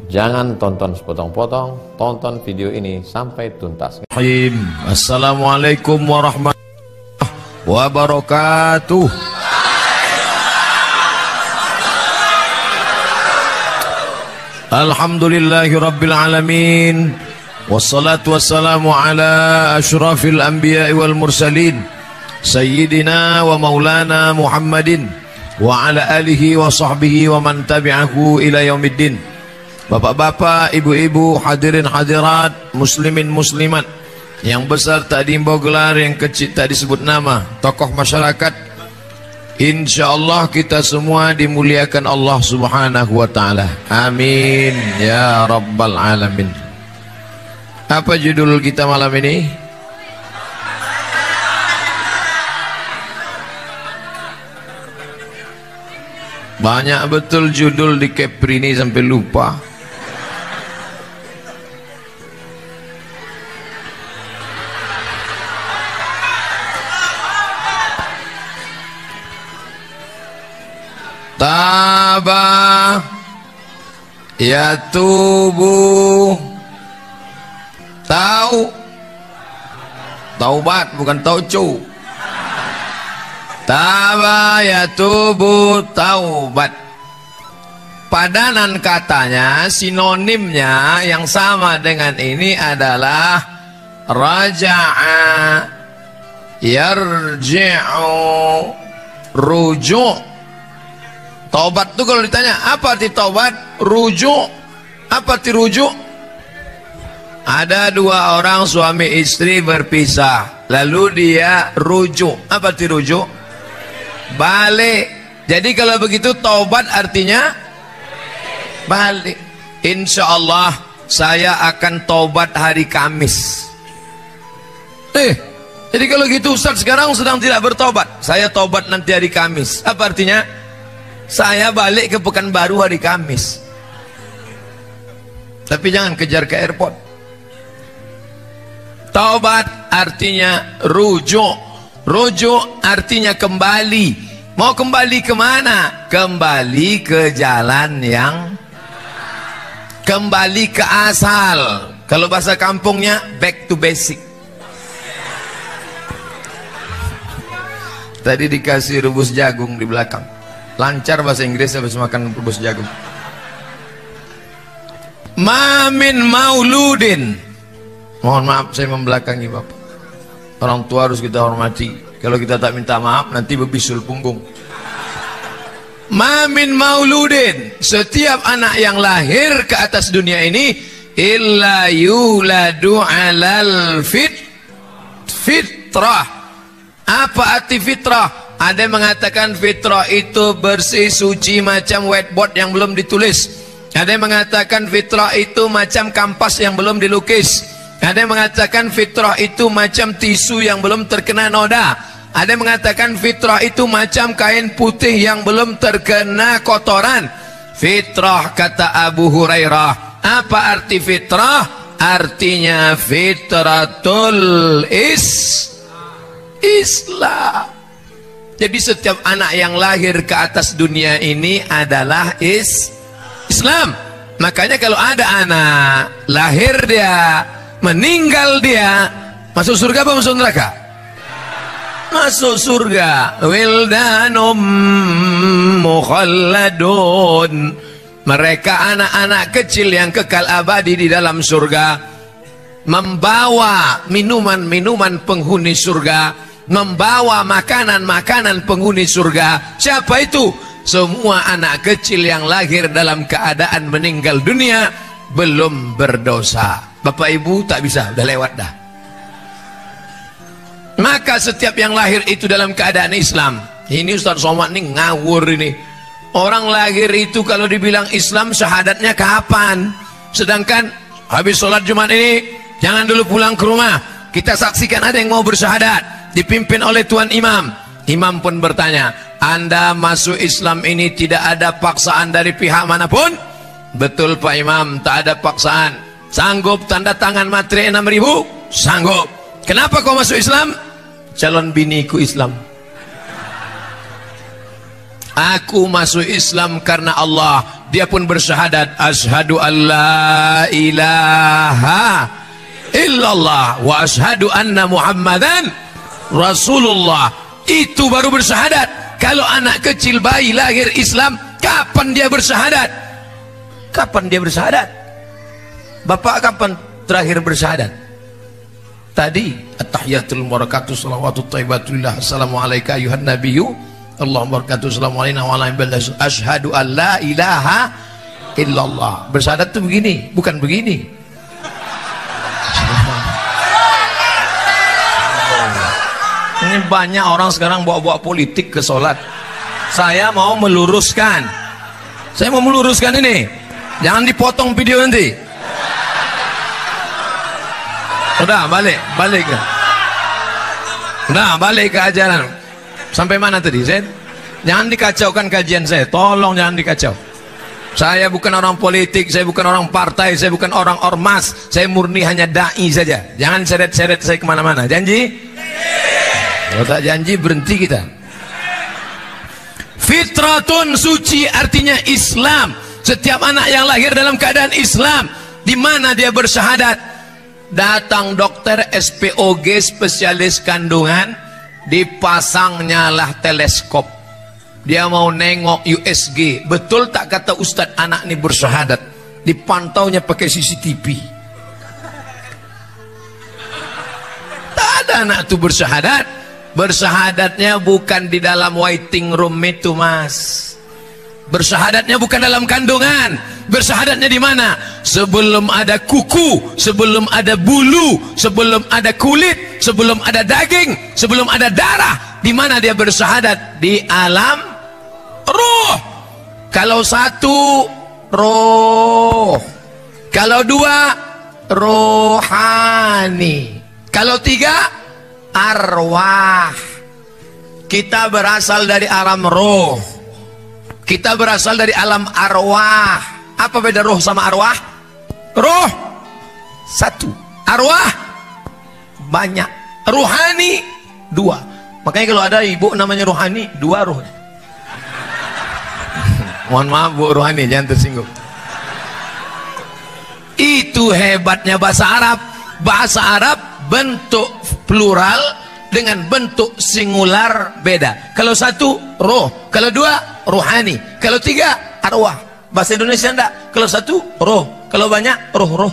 Jangan tonton sepotong-potong, tonton video ini sampai tuntas. Assalamualaikum warahmatullahi wabarakatuh. Alhamdulillahi rabbil alamin. Wassalatu wassalamu ala ashrafil anbiya'i wal mursalin Sayyidina wa maulana Muhammadin wa ala alihi wa sahbihi wa man tabi'ahu ila yaumiddin. Bapak-bapak, ibu-ibu, hadirin hadirat, muslimin muslimat, yang besar tak diimbau gelar, yang kecil tak disebut nama, tokoh masyarakat, insyaallah kita semua dimuliakan Allah subhanahu wa ta'ala. Amin ya rabbal alamin. Apa judul kita malam ini? Banyak betul judul di Kepri ini sampai lupa. Taba yatubu, taubat bukan taucu. Taba yatubu taubat. Padanan katanya, sinonimnya yang sama dengan ini adalah raja'a, yarji'u, rujuk. Taubat itu kalau ditanya apa arti taubat, rujuk, apa arti rujuk? Ada dua orang suami istri berpisah, lalu dia rujuk. Apa arti rujuk? Balik. Jadi kalau begitu taubat artinya balik. Insya Allah saya akan taubat hari Kamis. Jadi kalau gitu Ustaz sekarang sedang tidak bertobat, saya taubat nanti hari Kamis. Apa artinya? Saya balik ke Pekanbaru hari Kamis. Tapi jangan kejar ke airport. Taubat artinya rujuk. Rujuk artinya kembali. Mau kembali kemana? Kembali ke jalan yang, kembali ke asal. Kalau bahasa kampungnya back to basic. Tadi dikasih rebus jagung di belakang. Lancar bahasa Inggris habis makan rebus jagung. Mamin mauludin. Mohon maaf saya membelakangi Bapak. Orang tua harus kita hormati. Kalau kita tak minta maaf nanti berbisul punggung. Mamin mauludin. Setiap anak yang lahir ke atas dunia ini illa yuladu alal fitrah. Apa arti fitrah? Ada yang mengatakan fitrah itu bersih, suci macam whiteboard yang belum ditulis. Ada yang mengatakan fitrah itu macam kampas yang belum dilukis. Ada yang mengatakan fitrah itu macam tisu yang belum terkena noda. Ada yang mengatakan fitrah itu macam kain putih yang belum terkena kotoran. Fitrah kata Abu Hurairah. Apa arti fitrah? Artinya fitratul Islam. Jadi setiap anak yang lahir ke atas dunia ini adalah Islam. Makanya kalau ada anak lahir dia, meninggal dia, masuk surga apa masuk neraka? Masuk surga. Wildanum mukhalladun. Mereka anak-anak kecil yang kekal abadi di dalam surga, membawa minuman-minuman penghuni surga, membawa makanan-makanan penghuni surga. Siapa itu? Semua anak kecil yang lahir dalam keadaan meninggal dunia belum berdosa. Bapak ibu tak bisa, udah lewat dah. Maka setiap yang lahir itu dalam keadaan Islam. Ini Ustaz Somad nih ngawur ini. Orang lahir itu kalau dibilang Islam syahadatnya kapan? Sedangkan habis sholat Jumat ini jangan dulu pulang ke rumah. Kita saksikan ada yang mau bersyahadat, dipimpin oleh Tuan Imam. Imam pun bertanya, Anda masuk Islam ini tidak ada paksaan dari pihak manapun? Betul Pak Imam, tak ada paksaan. Sanggup tanda tangan materai 6.000? Sanggup. Kenapa kau masuk Islam? Calon biniku Islam. Aku masuk Islam karena Allah dia pun bersyahadat, asyhadu alla ilaha illallah wa asyhadu anna Muhammadan Rasulullah. Itu baru bersyahadat. Kalau anak kecil bayi lahir Islam, kapan dia bersyahadat? Kapan dia bersyahadat? Bapak kapan terakhir bersyahadat? Tadi. At-tahiyatul barakatuh salawatut thayyibatulillah assalamu alayka ayuhan nabiyyu Allahumma barakatuh assalamu alayna wa ala asyhadu an la ilaha illallah. Bersyahadat itu begini, bukan begini. Ini banyak orang sekarang bawa-bawa politik ke sholat. Saya mau meluruskan. Saya mau meluruskan ini. Jangan dipotong video nanti. Udah balik ke. Udah balik ke ajaran. Sampai mana tadi? Jangan dikacaukan kajian saya. Tolong jangan dikacau. Saya bukan orang politik, saya bukan orang partai, saya bukan orang ormas. Saya murni hanya dai saja. Jangan seret-seret saya kemana-mana. Janji? Kalau tak janji berhenti kita. Fitratun, suci artinya Islam. Setiap anak yang lahir dalam keadaan Islam. Di mana dia bersyahadat? Datang dokter SPOG, spesialis kandungan, dipasangnya lah teleskop. Dia mau nengok USG. Betul tak kata Ustadz anak ini bersyahadat? Dipantaunya pakai CCTV. Tak ada anak itu bersyahadat. Bersyahadatnya bukan di dalam waiting room itu, Mas. Bersyahadatnya bukan dalam kandungan. Bersyahadatnya di mana? Sebelum ada kuku, sebelum ada bulu, sebelum ada kulit, sebelum ada daging, sebelum ada darah. Di mana dia bersyahadat? Di alam ruh. Kalau satu, roh. Kalau dua, rohani. Kalau tiga, arwah. Kita berasal dari alam roh. Kita berasal dari alam arwah. Apa beda roh sama arwah? Roh satu, arwah banyak, ruhani dua. Makanya kalau ada ibu namanya rohani, dua roh. Mohon maaf Bu Rohani, jangan tersinggung. Itu hebatnya bahasa Arab. Bahasa Arab bentuk plural dengan bentuk singular beda. Kalau satu roh, kalau dua rohani, kalau tiga arwah. Bahasa Indonesia enggak. Kalau satu roh, kalau banyak roh-roh.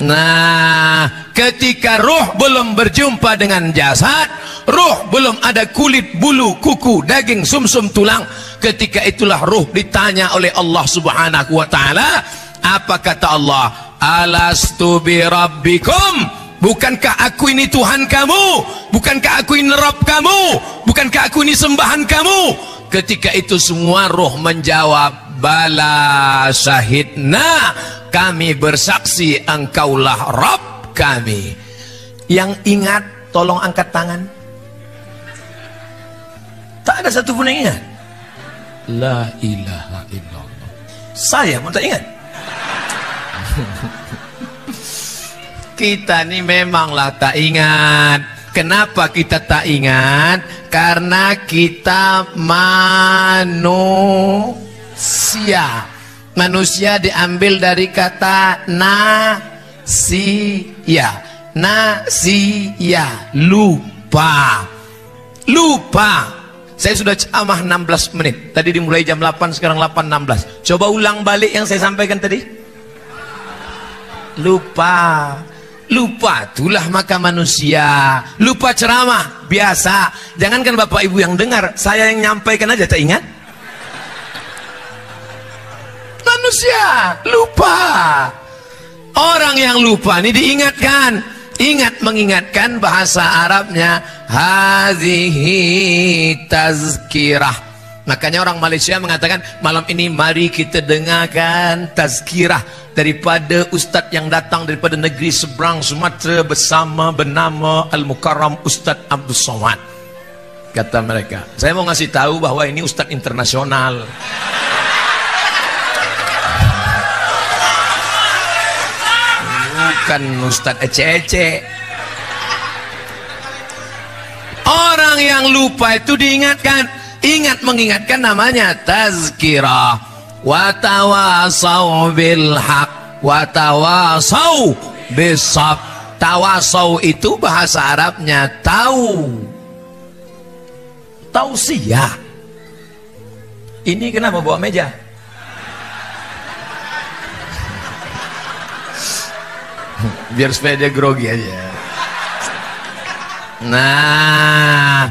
Nah, ketika roh belum berjumpa dengan jasad, roh belum ada kulit, bulu, kuku, daging, sumsum, tulang, ketika itulah roh ditanya oleh Allah Subhanahu wa taala. Apa kata Allah? Alastu bi rabbikum? Bukankah aku ini Tuhan kamu? Bukankah aku ini Rabb kamu? Bukankah aku ini sembahan kamu? Ketika itu semua roh menjawab, bala syahidna, kami bersaksi engkaulah Rabb kami. Yang ingat tolong angkat tangan. Tak ada satu pun yang ingat. La ilaha illallah. Saya pun tak ingat. Kita ini memanglah tak ingat. Kenapa kita tak ingat? Karena kita manusia. Manusia diambil dari kata nasia. Nasia, lupa. Lupa. Saya sudah ceramah 16 menit. Tadi dimulai jam 8, sekarang 8.16. Coba ulang balik yang saya sampaikan tadi. Lupa. Lupa, itulah maka manusia. Lupa ceramah, biasa. Jangankan Bapak Ibu yang dengar, saya yang nyampaikan aja tak ingat. Manusia, lupa. Orang yang lupa ini diingatkan. Ingat mengingatkan bahasa Arabnya hadhihi tazkirah. Makanya orang Malaysia mengatakan malam ini mari kita dengarkan tazkirah daripada ustadz yang datang daripada negeri seberang Sumatera bersama bernama Al-Mukarram Ustadz Abdul Somad. Kata mereka, saya mau ngasih tahu bahwa ini ustadz internasional. Bukan ustadz ece-ece. Orang yang lupa itu diingatkan. ingat mengingatkan namanya tazkirah. Wa tawasau bil haq wa tawasau bisab. Tawasau itu bahasa Arabnya tausiah. Ini kenapa bawa meja? Biar supaya dia grogi aja. Nah,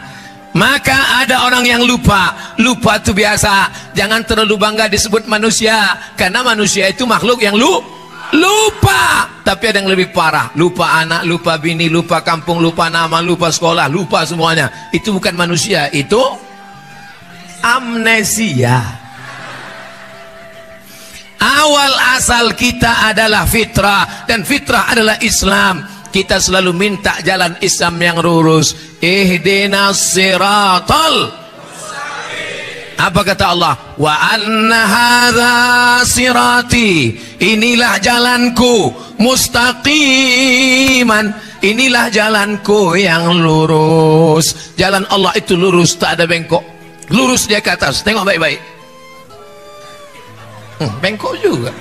maka ada orang yang lupa itu biasa. Jangan terlalu bangga disebut manusia, karena manusia itu makhluk yang lupa. Tapi ada yang lebih parah, lupa anak, lupa bini, lupa kampung, lupa nama, lupa sekolah, lupa semuanya. Itu bukan manusia, itu amnesia. Awal asal kita adalah fitrah, dan fitrah adalah Islam. Kita selalu minta jalan Islam yang lurus. Ihdinas siratal. Apa kata Allah? Wa anna hadza sirati, inilah jalanku, mustaqiman, inilah jalanku yang lurus. Jalan Allah itu lurus, tak ada bengkok. Lurus dia ke atas, tengok baik-baik. Bengkok juga.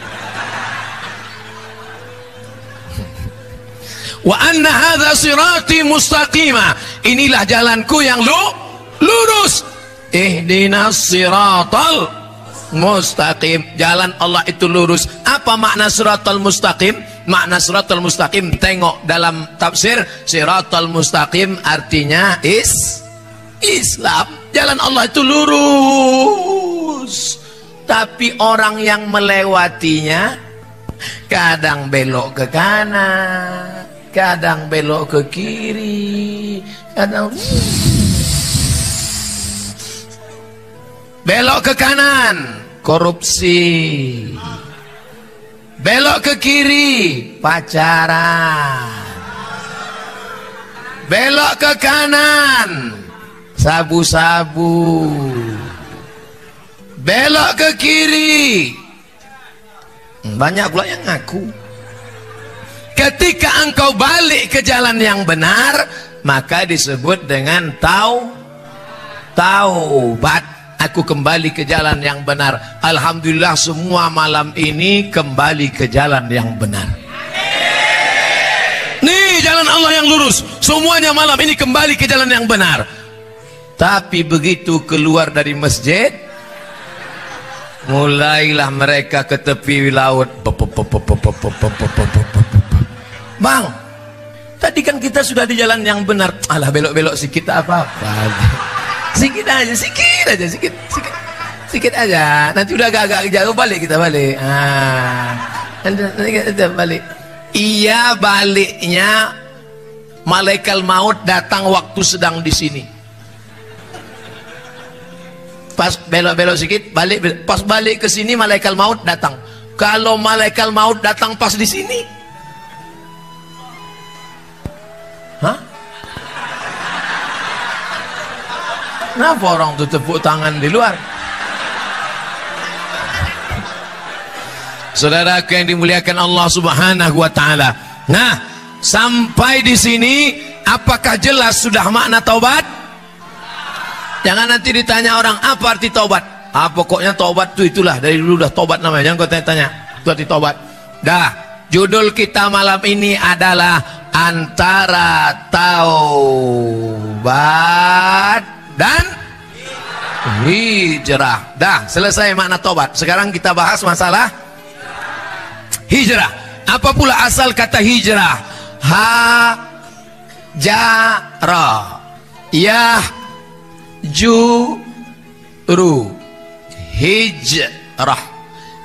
Wa anna hadza sirati mustaqima, inilah jalanku yang lurus. Ihdinas siratal mustaqim, jalan Allah itu lurus. Apa makna siratal mustaqim? Makna siratal mustaqim, tengok dalam tafsir, siratal mustaqim artinya Islam. Jalan Allah itu lurus. Tapi orang yang melewatinya kadang belok ke kanan, kadang belok ke kiri, kadang belok ke kanan, korupsi. Belok ke kiri, pacaran. Belok ke kanan, sabu-sabu. Belok ke kiri, banyak pula yang ngaku. Ketika engkau balik ke jalan yang benar, maka disebut dengan taubat. Aku kembali ke jalan yang benar. Alhamdulillah semua malam ini kembali ke jalan yang benar. Nih jalan Allah yang lurus. Semuanya malam ini kembali ke jalan yang benar. Tapi begitu keluar dari masjid, mulailah mereka ke tepi laut. Bang, tadi kan kita sudah di jalan yang benar. Alah, belok-belok sedikit apa-apa. Sikit aja, sikit aja. Nanti udah agak jauh balik, kita balik. Nanti kita balik. Iya, baliknya malaikat maut datang waktu sedang di sini. Pas belok-belok sedikit, balik. Pas balik ke sini malaikat maut datang. Kalau malaikat maut datang pas di sini, kenapa orang tuh tepuk tangan di luar? Saudaraku yang dimuliakan Allah Subhanahu wa taala. Nah, sampai di sini apakah jelas sudah makna taubat? Jangan nanti ditanya orang apa arti taubat. Pokoknya taubat itu itulah, dari dulu udah taubat namanya. Jangan kau tanya-tanya itu arti taubat. Dah, judul kita malam ini adalah antara taubat dan hijrah. Dah selesai makna tobat. Sekarang kita bahas masalah hijrah. Apa pula asal kata hijrah? Hajara, yahjuru, hijrah.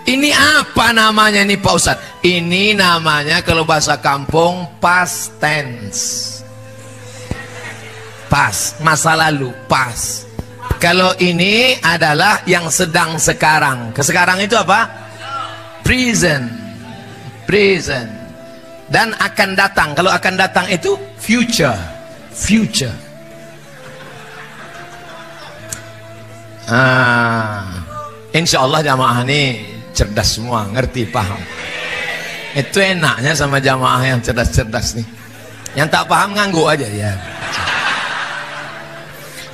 Ini apa namanya nih Pak Ustadz? Ini namanya kalau bahasa kampung past tense. Pas, masa lalu, pas. Kalau ini adalah yang sedang sekarang. Sekarang itu apa? Present. Dan akan datang. Kalau akan datang itu future. Insya Allah jamaah ini cerdas semua, ngerti, paham. Itu enaknya sama jamaah yang cerdas-cerdas nih. Yang tak paham ngangguk aja ya.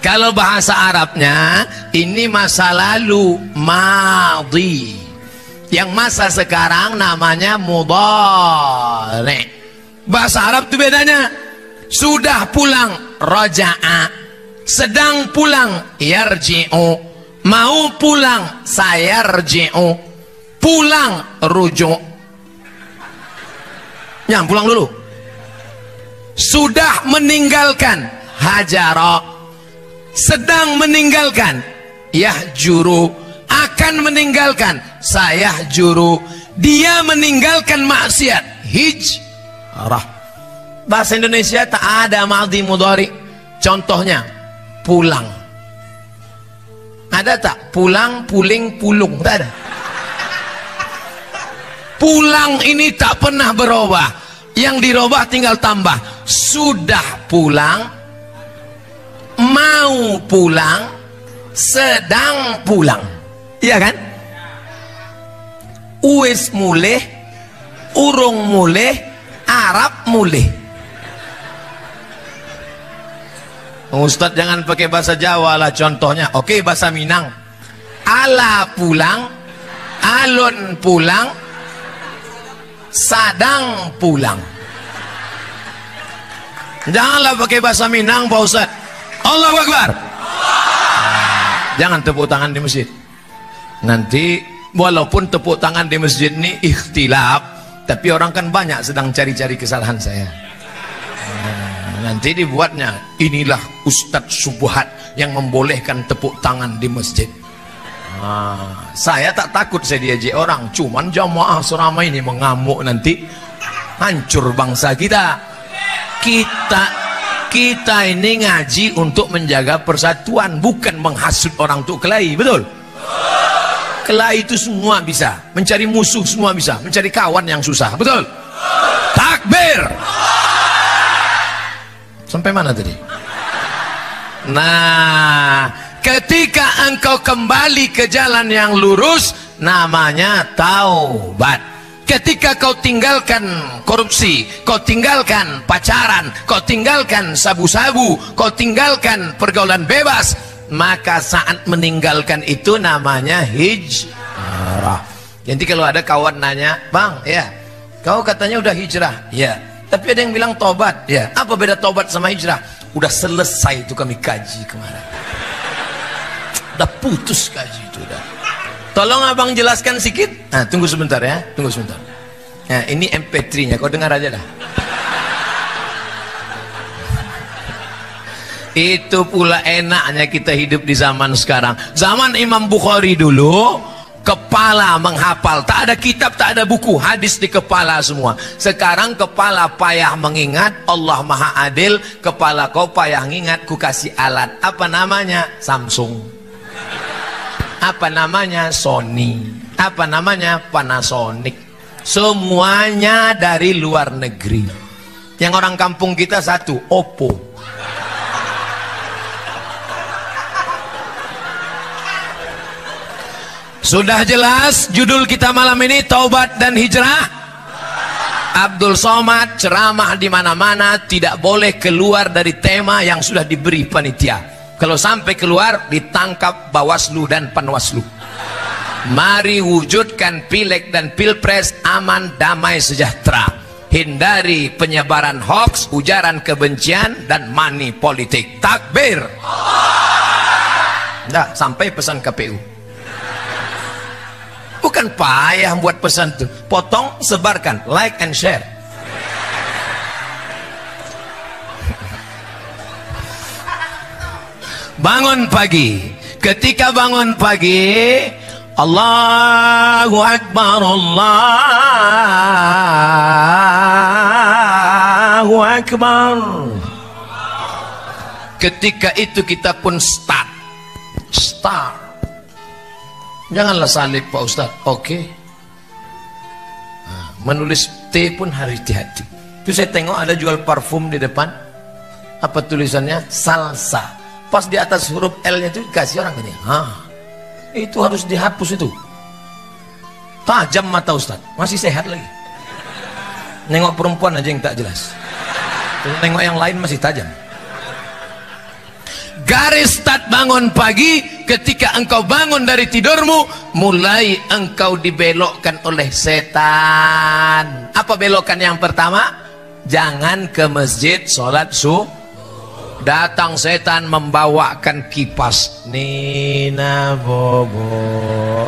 Kalau bahasa Arabnya ini masa lalu, madhi. Yang masa sekarang namanya mudhari. Bahasa Arab itu bedanya. Sudah pulang, raja'a. Sedang pulang, yarji'u. Mau pulang, sayarji'u. Pulang, rujuk. Yang pulang dulu. Sudah meninggalkan, hajara. Sedang meninggalkan, yahjuru. Akan meninggalkan, sayahjuru. Dia meninggalkan maksiat, hijrah. Bahasa Indonesia tak ada madhi mudhari. Contohnya pulang. Ada tak? Pulang, puling, pulung. Tak ada. Pulang ini tak pernah berubah. Yang dirubah tinggal tambah. Sudah pulang, mau pulang, sedang pulang. Iya kan? Uwis mulih, urung mulih, Arab mulih. Ustadz jangan pakai bahasa Jawa lah contohnya. Oke, bahasa Minang. Ala pulang, alun pulang, sadang pulang. Janganlah pakai bahasa Minang Pak Ustadz. Allahu Akbar. Jangan tepuk tangan di masjid. Nanti walaupun tepuk tangan di masjid ini ikhtilaf, tapi orang kan banyak sedang cari-cari kesalahan saya. Nanti dibuatnya, inilah Ustadz Subhat yang membolehkan tepuk tangan di masjid. Saya tak takut saya diajak orang, cuman jamaah selama ini mengamuk, nanti hancur bangsa kita. Kita ini ngaji untuk menjaga persatuan, bukan menghasut orang untuk kelahi, betul? Kelahi itu semua bisa, mencari musuh semua bisa, mencari kawan yang susah, betul? Takbir. Sampai mana tadi? Nah, ketika engkau kembali ke jalan yang lurus, namanya taubat. Ketika kau tinggalkan korupsi, kau tinggalkan pacaran, kau tinggalkan sabu-sabu, kau tinggalkan pergaulan bebas, maka saat meninggalkan itu namanya hijrah. Jadi kalau ada kawan nanya, bang, ya, kau katanya udah hijrah, ya, tapi ada yang bilang tobat, ya, apa beda tobat sama hijrah? Udah selesai itu kami kaji kemarin, udah putus kaji itu udah. Tolong abang jelaskan sedikit. Nah, tunggu sebentar ya, tunggu sebentar. Nah, ini MP3-nya, kau dengar aja dah. Itu pula enaknya kita hidup di zaman sekarang. Zaman Imam Bukhari dulu, kepala menghafal, tak ada kitab, tak ada buku, hadis di kepala semua. Sekarang kepala payah mengingat, Allah Maha Adil, kepala kau payah mengingat, ku kasih alat. Apa namanya? Samsung. Apa namanya? Sony. Apa namanya? Panasonic. Semuanya dari luar negeri. Yang orang kampung kita satu, Oppo. Sudah jelas judul kita malam ini, taubat dan hijrah. Abdul Somad ceramah di mana-mana, tidak boleh keluar dari tema yang sudah diberi panitia. Kalau sampai keluar, ditangkap Bawaslu dan Panwaslu. Mari wujudkan pileg dan pilpres aman, damai, sejahtera. Hindari penyebaran hoax, ujaran kebencian, dan money politik. Takbir. Nah, sampai pesan KPU. Bukan payah buat pesan itu. Potong, sebarkan, like and share. Bangun pagi. Ketika bangun pagi, Allahu Akbar, Allahu Akbar. Ketika itu kita pun start. Janganlah salib Pak Ustaz. Oke. Menulis T pun harus hati-hati. Itu saya tengok ada jual parfum di depan. Apa tulisannya? Salsa. Pas di atas huruf L-nya itu dikasih orang gini. Itu harus dihapus itu. Tajam mata Ustaz. Masih sehat lagi. Nengok perempuan aja yang tak jelas. Terus nengok yang lain masih tajam. Garis start bangun pagi, ketika engkau bangun dari tidurmu, mulai engkau dibelokkan oleh setan. Apa belokan yang pertama? Jangan ke masjid sholat subuh. Datang setan membawakan kipas. Nina bobo,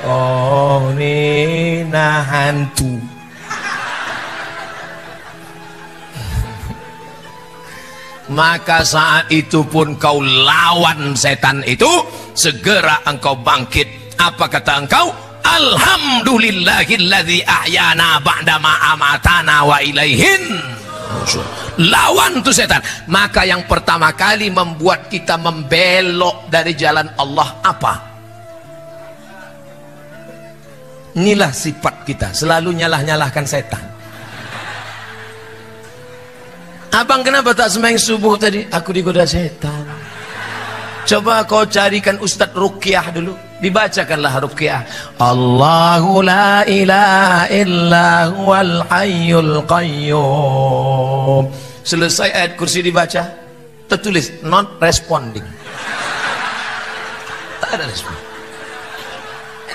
oh Nina hantu. Maka saat itu pun kau lawan setan itu, segera engkau bangkit. Apa kata engkau? Alhamdulillahilladzi ahyana ba'dama amatana wa ilaihin. Lawan tuh setan. Maka yang pertama kali membuat kita membelok dari jalan Allah apa? Inilah sifat kita, selalu nyalah-nyalahkan setan. Abang kenapa tak sembahyang subuh tadi? Aku digoda setan. Coba kau carikan Ustadz Ruqyah dulu, dibacakanlah Ruqyah. Allahu la ilaha illa huwal hayyul qayyum. Selesai ayat kursi dibaca, tertulis not responding. Tak ada respon.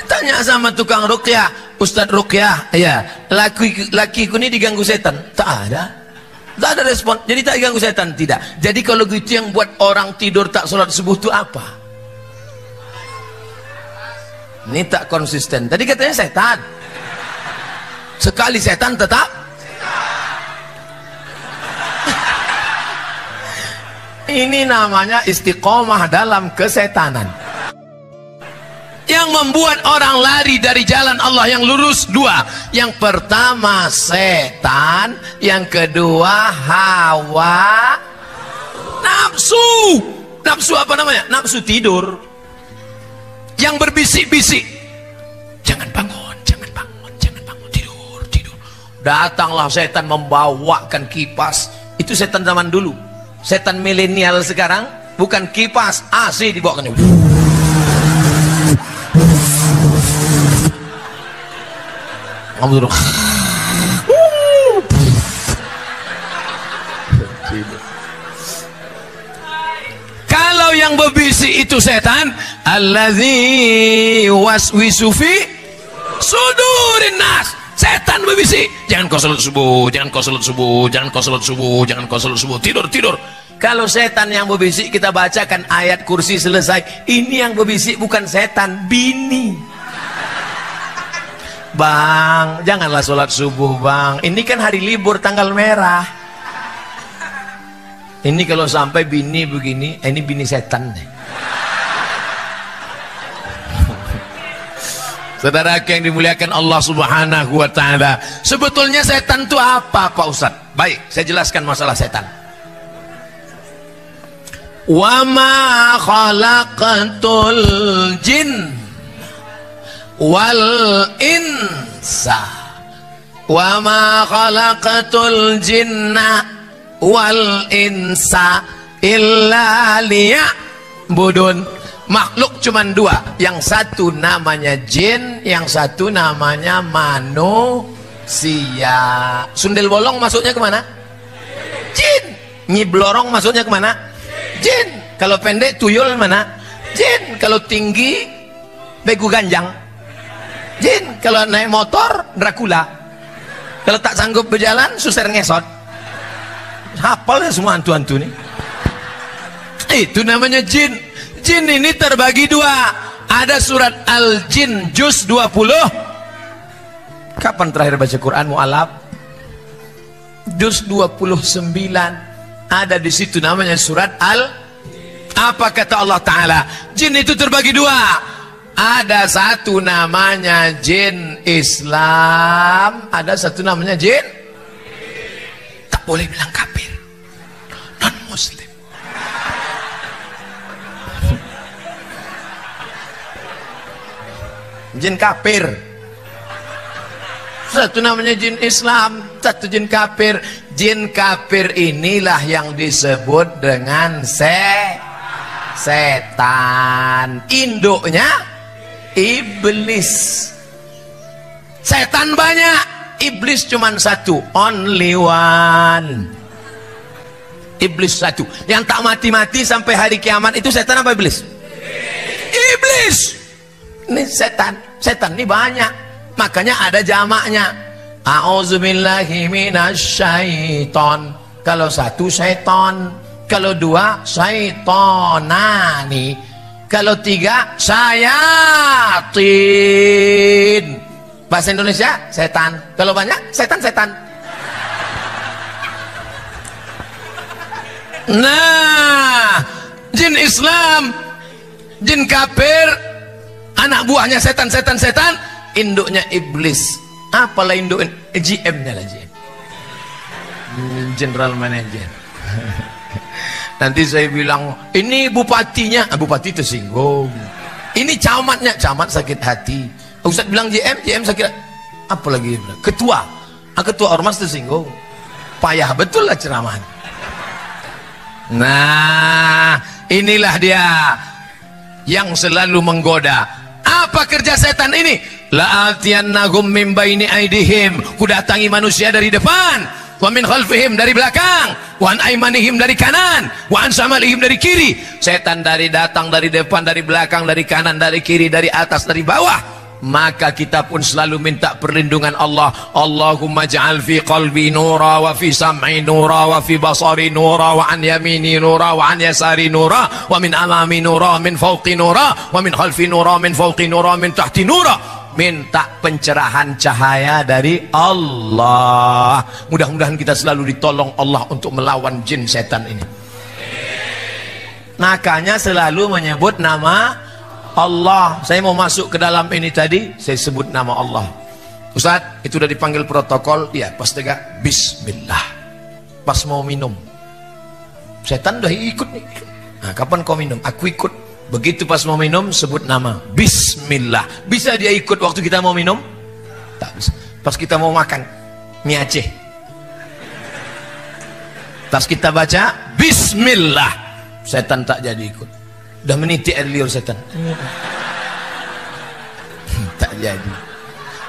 Tanya sama tukang Ruqyah, Ustadz Ruqyah, ya, lakiku ini diganggu setan? Tak ada. Tak ada respon, jadi tak ganggu setan, tidak. Jadi kalau gitu yang buat orang tidur tak sholat subuh itu apa? Ini tak konsisten. Tadi katanya setan. Sekali setan tetap. Ini namanya istiqomah dalam kesetanan. Yang membuat orang lari dari jalan Allah yang lurus dua. Yang pertama setan, yang kedua hawa nafsu. Nafsu apa namanya? Nafsu tidur. Yang berbisik-bisik, jangan bangun, jangan bangun, jangan bangun, tidur, tidur. Datanglah setan membawakan kipas. Itu setan zaman dulu. Setan milenial sekarang bukan kipas, AC dibawakan. Kalau yang berbisik itu setan, allazi waswisu fi sudurin nas. Setan berbisik, jangan kau salat subuh, jangan kau salat subuh, jangan kau salat subuh, jangan kau salat subuh, tidur, tidur. Kalau setan yang berbisik, kita bacakan ayat kursi selesai. Ini yang berbisik bukan setan, bini. Bang, janganlah sholat subuh bang. Ini kan hari libur tanggal merah. Ini kalau sampai bini begini, ini bini setan deh. Saudara yang dimuliakan Allah Subhanahu wa ta'ala, sebetulnya setan itu apa Pak Ustadz? Baik, saya jelaskan masalah setan. Wa ma khalaqatul jin wal insa wa ma khalaqatul jinna wal insa illa liya'budun. Makhluk cuma dua, yang satu namanya jin, yang satu namanya manusia. Sundel bolong masuknya kemana? Jin. Nyi blorong masuknya kemana? Jin. Kalau pendek tuyul mana? Jin. Kalau tinggi begu ganjang, jin. Kalau naik motor Dracula. Kalau tak sanggup berjalan suster ngesot. Hafal ya semua hantu-hantu nih. Itu namanya jin. Jin ini terbagi dua. Ada surat Al-Jin juz 20. Kapan terakhir baca Quran mu'alaf? Juz 29. Ada di situ namanya surat Al. Apa kata Allah Ta'ala? Jin itu terbagi dua. Ada satu namanya jin Islam, ada satu namanya jin. Tak boleh bilang kafir, non muslim. Jin kafir. Satu namanya jin Islam, satu jin kafir. Jin kafir inilah yang disebut dengan setan. Induknya iblis. Setan banyak, iblis cuma satu, only one. Iblis satu. Yang tak mati-mati sampai hari kiamat itu setan apa iblis? Iblis. Ini setan. Setan ini banyak. Makanya ada jamaknya. A'udzubillahi minasyaiton. Kalau satu syaiton, kalau dua syaitonani, kalau tiga syayatin. Bahasa Indonesia setan. Kalau banyak setan-setan. Nah, jin Islam, jin kafir, anak buahnya setan, induknya iblis. Apalah induk? GM-nya lah, GM, General Manager. Nanti saya bilang ini bupatinya, bupati tersinggung. Ini camatnya, camat sakit hati. Ustaz bilang GM sakit. Apalagi ketua, ketua ormas tersinggung. Payah betul lah ceramahnya. Nah, inilah dia yang selalu menggoda. Apa kerja setan ini? La'atiyannahum min baini aidihim, kudatangi manusia dari depan, wa min khalfihim dari belakang, wa an aimanihim dari kanan, wa an samalihim dari kiri. Setan datang dari depan, dari belakang, dari kanan, dari kiri, dari atas, dari bawah. Maka kita pun selalu minta perlindungan Allah. Allahumma ja'al fi qalbi nura, wa fi sam'i nura, wa fi basari nura, wa an yamini nura, wa an yasari nura, wa min amami nura, min fawqi nura, wa min khalfi nura, min fawqi nura, min tahti nura. Minta pencerahan cahaya dari Allah. Mudah-mudahan kita selalu ditolong Allah untuk melawan jin setan ini. Makanya selalu menyebut nama Allah. Saya mau masuk ke dalam ini tadi, saya sebut nama Allah. Ustaz, itu udah dipanggil protokol. Ya, pas tegak bismillah. Pas mau minum, setan udah ikut nih. Nah, kapan kau minum? Aku ikut. Begitu pas mau minum, sebut nama bismillah. Bisa dia ikut waktu kita mau minum? Tak bisa. Pas kita mau makan mie Aceh, pas kita baca bismillah, setan tak jadi ikut. Udah meniti air liur setan. Tak jadi.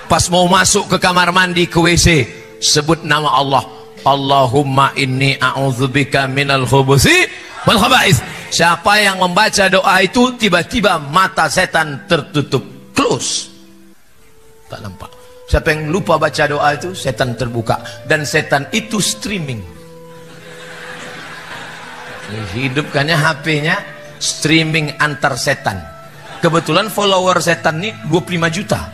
Pas mau masuk ke kamar mandi, ke WC, sebut nama Allah. Allahumma inni a'udzubika minal khubuthi wal khaba'ith. Siapa yang membaca doa itu, tiba-tiba mata setan tertutup, close, tak nampak. Siapa yang lupa baca doa itu, setan terbuka. Dan setan itu streaming. Hidupkannya HP-nya streaming antar setan. Kebetulan follower setan ini 25 juta.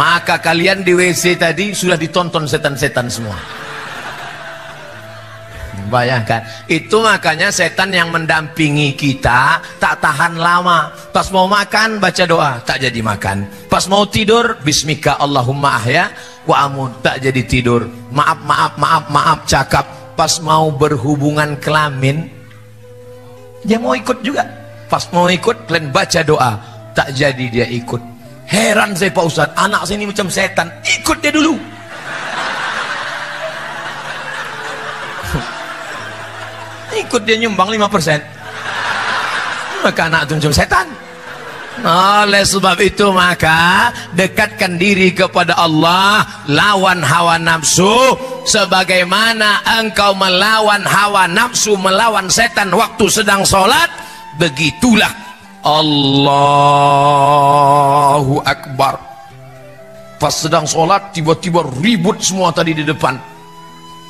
Maka kalian di WC tadi sudah ditonton setan-setan semua. Bayangkan. Itu makanya setan yang mendampingi kita tak tahan lama. Pas mau makan baca doa, tak jadi makan. Pas mau tidur bismika Allahumma ahya wa amut, tak jadi tidur. Maaf cakap. Pas mau berhubungan kelamin, dia mau ikut juga. Pas mau ikut, kalian baca doa, tak jadi dia ikut. Heran saya Pak Ustadz, anak saya ini macam setan. Ikut dia dulu. Ikut dia nyumbang 5%. Maka anak itu macam setan. Oleh sebab itu maka dekatkan diri kepada Allah, lawan hawa nafsu sebagaimana engkau melawan hawa nafsu, melawan setan waktu sedang sholat. Begitulah Allahu Akbar. Pas sedang sholat tiba-tiba ribut semua tadi di depan.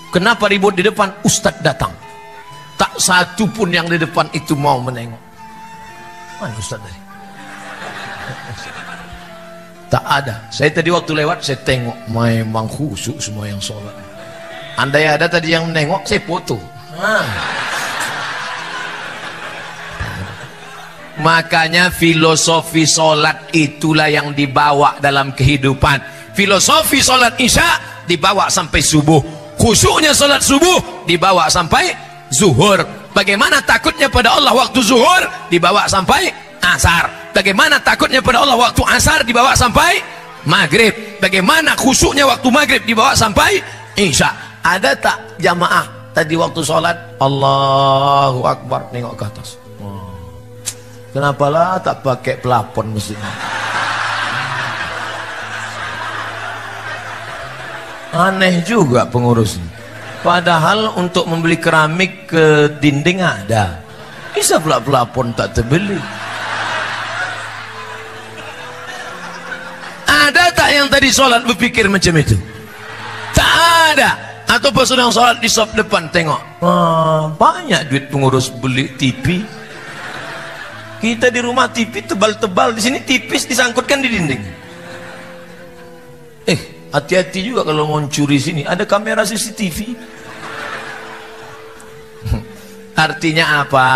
Kenapa ribut di depan? Ustadz datang. Tak satu pun yang di depan itu mau menengok. Mana Ustadz tadi? Tak ada. Saya tadi waktu lewat saya tengok, memang khusyuk semua yang sholat. Andai ada tadi yang menengok, saya foto. Makanya filosofi sholat itulah yang dibawa dalam kehidupan. Filosofi sholat isya dibawa sampai subuh. Khusyuknya sholat subuh dibawa sampai zuhur. Bagaimana takutnya pada Allah waktu zuhur dibawa sampai asar. Bagaimana takutnya pada Allah waktu asar dibawa sampai maghrib. Bagaimana khusyuknya waktu maghrib dibawa sampai isya. Ada tak jamaah tadi waktu sholat Allahu Akbar nengok ke atas? Kenapalah tak pakai pelapon mestinya? Aneh juga pengurusnya. Padahal untuk membeli keramik ke dinding ada. Bisa pula pelapon tak terbeli. Ada tak yang tadi sholat berpikir macam itu? Tak ada. Atau pas sedang sholat di sop depan tengok, banyak duit pengurus beli TV. Kita di rumah TV tebal-tebal, di sini tipis disangkutkan di dinding. Hati-hati juga kalau mau curi sini, ada kamera CCTV. Artinya apa?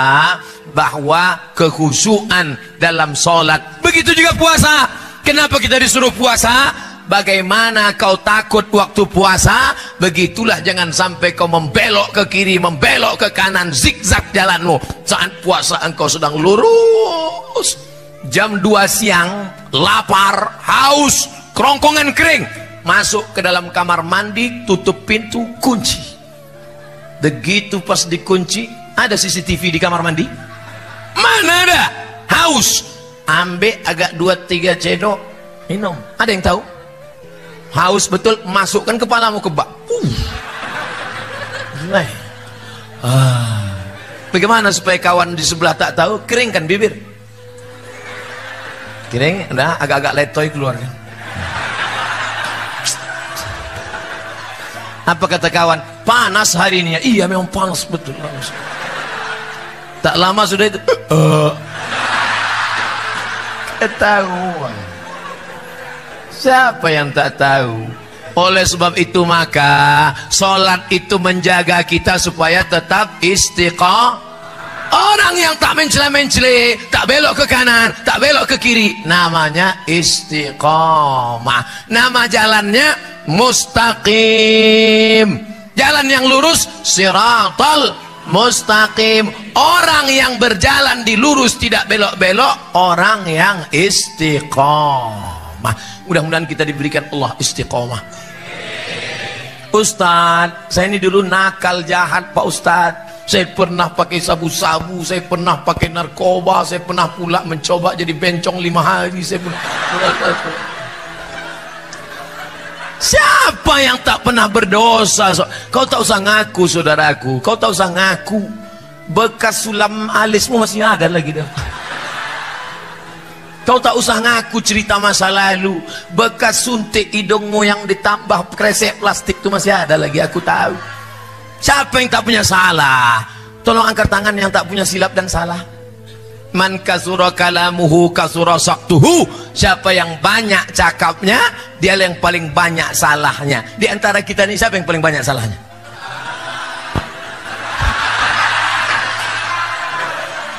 Bahwa kekhusyuan dalam sholat. Begitu juga puasa. Kenapa kita disuruh puasa? Bagaimana kau takut waktu puasa, begitulah jangan sampai kau membelok ke kiri, membelok ke kanan, zigzag jalanmu. Saat puasa engkau sedang lurus, jam 2 siang, lapar, haus, kerongkongan kering, masuk ke dalam kamar mandi, tutup pintu, kunci. Begitu pas dikunci, ada CCTV di kamar mandi? Mana ada? Haus, ambil agak 2-3 cendok, minum. Ada yang tahu? Haus betul, masukkan kepalamu ke bak. Bagaimana supaya kawan di sebelah tak tahu? Keringkan bibir. Kering, dah agak-agak letoy keluar. Apa kata kawan? Panas hari ini ya. Iya memang panas betul. Tak lama sudah itu. Ketahuan. Siapa yang tak tahu? Oleh sebab itu maka sholat itu menjaga kita supaya tetap istiqomah. Orang yang tak mencela-mencela, tak belok ke kanan, tak belok ke kiri, namanya istiqomah. Nama jalannya mustaqim. Jalan yang lurus, siratal mustaqim. Orang yang berjalan di lurus tidak belok-belok, orang yang istiqomah. Mudah-mudahan kita diberikan Allah istiqomah. Ustadz, saya ini dulu nakal jahat Pak Ustadz. Saya pernah pakai sabu-sabu, saya pernah pakai narkoba, saya pernah pula mencoba jadi bencong 5 hari. Siapa yang tak pernah berdosa? Kau tak usah ngaku saudaraku, kau tak usah ngaku. Bekas sulam alismu masih ada lagi dah. Kau tak usah ngaku cerita masa lalu. Bekas suntik hidungmu yang ditambah kresek plastik itu masih ada lagi, aku tahu. Siapa yang tak punya salah? Tolong angkat tangan yang tak punya silap dan salah. Man kasura kalamuhu kasura saktuhu. Siapa yang banyak cakapnya, dia yang paling banyak salahnya. Di antara kita ini siapa yang paling banyak salahnya?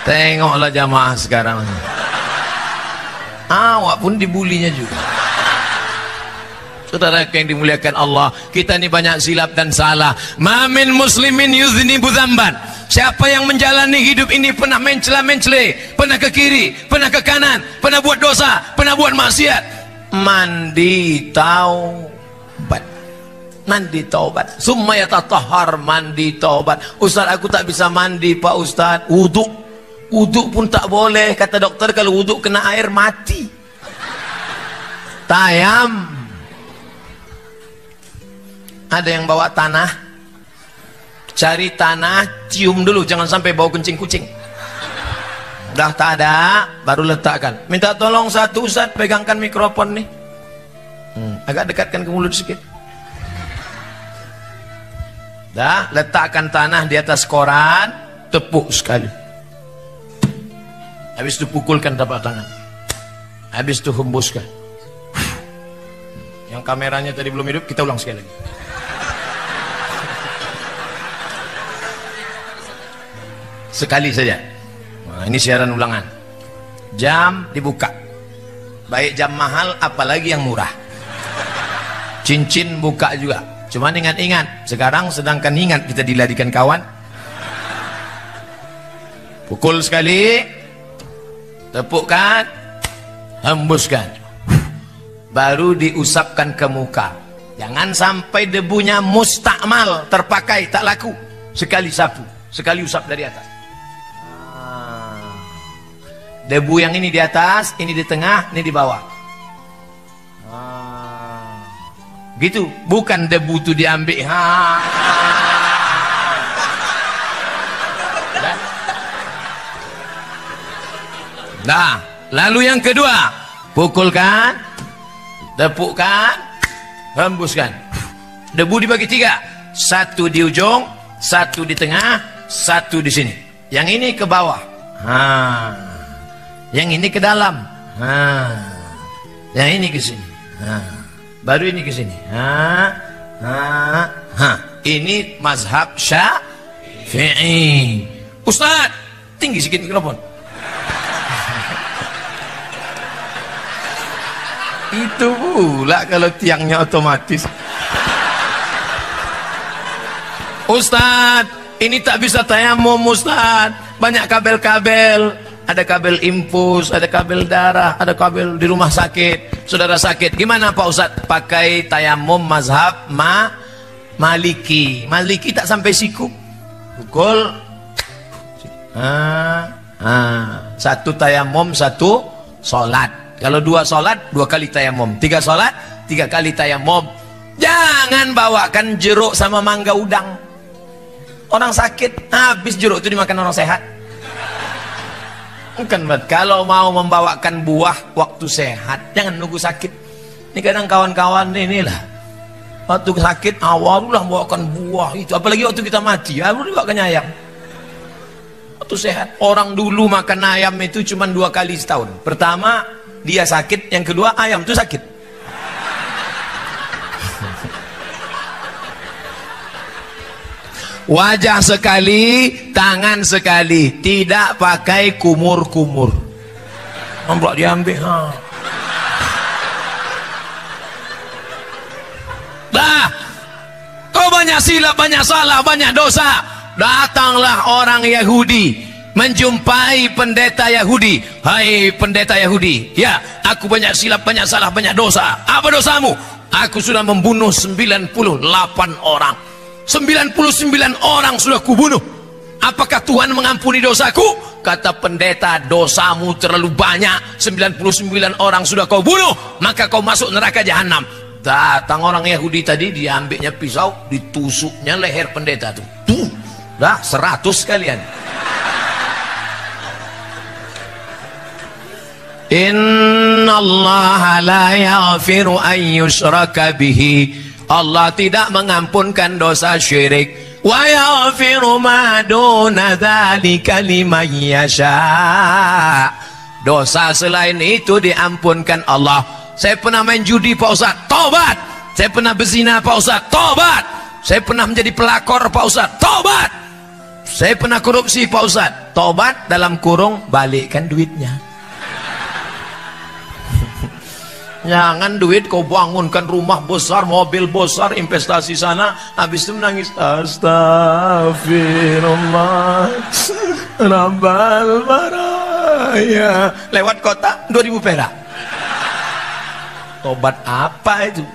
Tengoklah jamaah sekarang. Awak pun dibulinya juga. Saudara yang dimuliakan Allah, kita ini banyak silap dan salah. Mamin muslimin yuznibu dzamban. Siapa yang menjalani hidup ini pernah mencela-mencela, pernah ke kiri, pernah ke kanan, pernah buat dosa, pernah buat maksiat, mandi taubat. Mandi taubat. Summa yatatahhar, mandi taubat. Ustaz, aku tak bisa mandi Pak Ustaz. Wuduk pun tak boleh, kata dokter. Kalau wuduk kena air mati. Tayam. Ada yang bawa tanah, cari tanah, cium dulu, jangan sampai bau kencing kucing. Dah tak ada, baru letakkan. Minta tolong satu Ustaz, pegangkan mikrofon nih. Agak dekatkan ke mulut sedikit. Dah, letakkan tanah di atas koran, tepuk sekali. Habis itu pukulkan tapak tangan. Habis itu hembuskan. Yang kameranya tadi belum hidup, kita ulang sekali lagi. Sekali saja. Nah, ini siaran ulangan. Jam dibuka. Baik jam mahal, apalagi yang murah. Cincin buka juga. Cuman ingat-ingat, sekarang sedangkan ingat kita diladikan kawan. Pukul sekali, tepukkan, hembuskan, baru diusapkan ke muka. Jangan sampai debunya mustakmal, terpakai, tak laku. Sekali sapu, sekali usap dari atas. Debu yang ini di atas, ini di tengah, ini di bawah. Gitu, bukan debu itu diambil. Nah, lalu yang kedua, pukulkan, tepukkan, hembuskan. Debu dibagi 3, 1 di ujung, 1 di tengah, 1 di sini. Yang ini ke bawah, yang ini ke dalam, yang ini ke sini, baru ini ke sini. Ini mazhab Syafi'i. Ustaz, tinggi sedikit mikrofon. Itu pula kalau tiangnya otomatis. Ustaz, ini tak bisa tayamum Ustaz. Banyak kabel-kabel. Ada kabel infus, ada kabel darah, ada kabel di rumah sakit. Saudara sakit, gimana Pak Ustaz? Pakai tayamum mazhab Maliki. Maliki tak sampai siku. Pukul. Satu tayamum, 1 sholat. Kalau 2 sholat, 2 kali tayamum. 3 sholat, 3 kali tayamum. Jangan bawakan jeruk sama mangga udang. Orang sakit, habis jeruk itu dimakan orang sehat. Bukan, kalau mau membawakan buah waktu sehat, jangan nunggu sakit. Ini kadang kawan-kawan inilah, waktu sakit awalulah membawakan buah itu. Apalagi waktu kita mati, baru dibawakan ayam. Waktu sehat, orang dulu makan ayam itu cuma 2 kali setahun. Pertama, dia sakit, yang kedua ayam itu sakit. Wajah sekali, tangan sekali, tidak pakai kumur-kumur. Nampak diambil. Dah, kau banyak silap, banyak salah, banyak dosa. Datanglah orang Yahudi menjumpai pendeta Yahudi. Hai pendeta Yahudi, ya, aku banyak silap, banyak salah, banyak dosa. Apa dosamu? Aku sudah membunuh 98 orang. 99 orang sudah kubunuh. Apakah Tuhan mengampuni dosaku? Kata pendeta, dosamu terlalu banyak. 99 orang sudah kau bunuh, maka kau masuk neraka jahanam. Datang orang Yahudi tadi, diambilnya pisau, ditusuknya leher pendeta tuh. Dah 100 kalian. Innallaha la yaghfiru an yushraka bihi. Allah tidak mengampunkan dosa syirik. Wa yaghfiru ma duna dzalika liman yasha. Dosa selain itu diampunkan Allah. Saya pernah main judi Pak Ustaz, tobat. Saya pernah berzina Pak Ustaz, tobat. Saya pernah menjadi pelakor Pak Ustaz, tobat. Saya pernah korupsi Pak Ustaz, tobat dalam kurung balikkan duitnya. Jangan duit kau bangunkan rumah besar, mobil besar, investasi sana, habis itu menangis. Astagfirullah Rabbal baraya. Lewat kota 2000 perak. Tobat apa itu?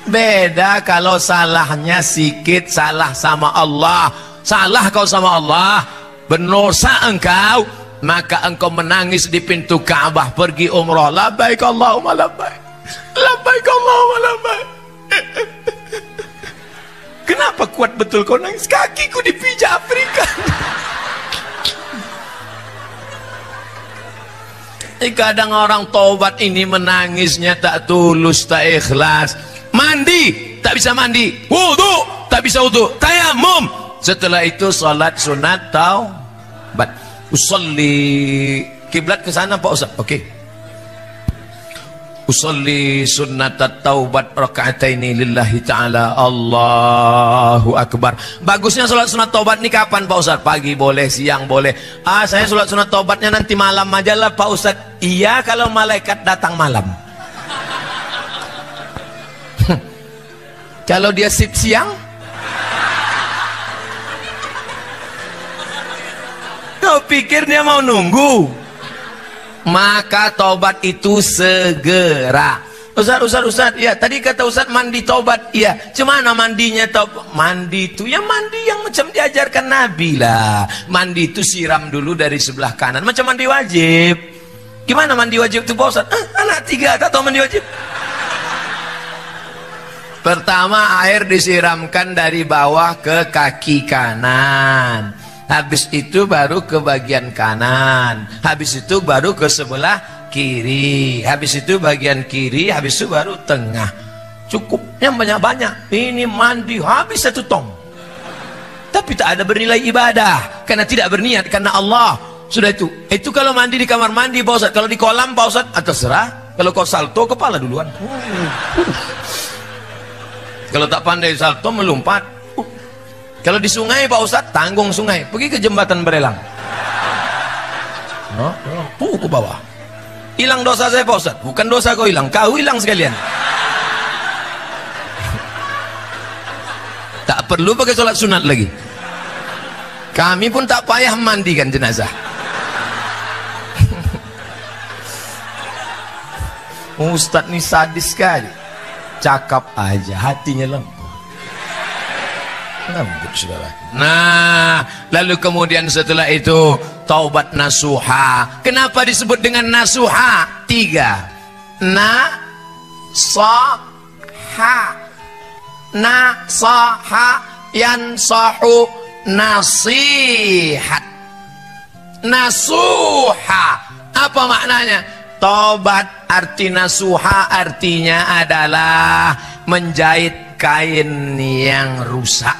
Beda kalau salahnya sikit, salah sama Allah. Salah kau sama Allah, berdosa engkau, maka engkau menangis di pintu Ka'bah pergi umrah. Labbaik Allahumma labbaik, labbaik Allahumma labbaik. Kenapa kuat betul kau nangis? Kakiku dipijak Afrika. Kadang orang taubat ini menangisnya tak tulus, tak ikhlas. Mandi tak bisa mandi, wudu tak bisa wudu, tayamum. Setelah itu salat sunat taubat. Usolli, kiblat ke sana Pak Ustaz. Oke. Usolli sunnat taubat raka'ataini lillahi ta'ala. Allahu akbar. Bagusnya salat sunat taubat ini kapan Pak Ustaz? Pagi boleh, siang boleh. Saya salat sunat taubatnya nanti malam aja lah Pak Ustaz. Iya, kalau malaikat datang malam. Kalau dia sip siang, kau pikir dia mau nunggu? Maka tobat itu segera. Ustaz, ya tadi kata Ustaz mandi tobat. Iya, cemana mandinya tobat? Mandi itu ya mandi yang macam diajarkan Nabi lah. Mandi itu siram dulu dari sebelah kanan, macam mandi wajib. Gimana mandi wajib itu Pak Ustaz? Anak 3 tak tahu mandi wajib. Pertama, air disiramkan dari bawah ke kaki kanan. habis itu baru ke bagian kanan, habis itu baru ke sebelah kiri, habis itu bagian kiri, habis itu baru tengah. Cukupnya banyak-banyak. Ini mandi habis 1 tong, tapi tak ada bernilai ibadah karena tidak berniat karena Allah. Sudah itu kalau mandi di kamar mandi Pak Ustadz. Kalau di kolam Pak Ustadz terserah. Kalau kau salto kepala duluan. Kalau tak pandai salto melompat. Kalau di sungai Pak Ustadz tanggung sungai, pergi ke jembatan Berelang, ke bawah. Hilang dosa saya Pak Ustadz. Bukan dosa kau hilang, kau hilang sekalian. Tak perlu pakai sholat sunat lagi. Kami pun tak payah mandikan jenazah. Ustadz ini sadis sekali. Cakap aja, hatinya lembut. Lembut saudara. Nah, lalu kemudian setelah itu taubat nasuha. Kenapa disebut dengan nasuha? 3. Na-sa-ha. Na-sa-ha yansahu nasihat. Nasuha apa maknanya? Tobat. Arti nasuha artinya adalah menjahit kain yang rusak.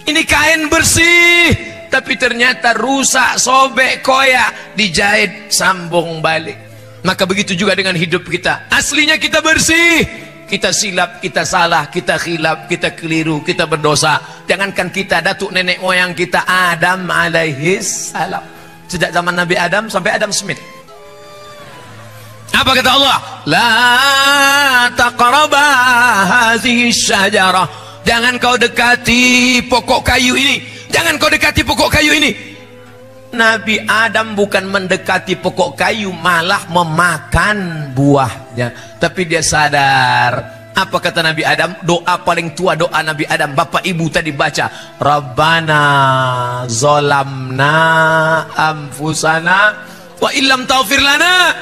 Ini kain bersih tapi ternyata rusak, sobek, koyak, dijahit, sambung balik. Maka begitu juga dengan hidup kita. Aslinya kita bersih, kita silap, kita salah, kita khilaf, kita keliru, kita berdosa. Jangankan kita, datuk nenek moyang kita Adam alaihis salam, sejak zaman Nabi Adam sampai Adam Smith. Apa kata Allah? La taqraba hadhihi syajarah. Jangan kau dekati pokok kayu ini. Jangan kau dekati pokok kayu ini. Nabi Adam bukan mendekati pokok kayu, malah memakan buahnya. Tapi dia sadar. Apa kata Nabi Adam? Doa paling tua, doa Nabi Adam. Bapak ibu tadi baca, Rabbana zolamna anfusana wa illam taghfir lana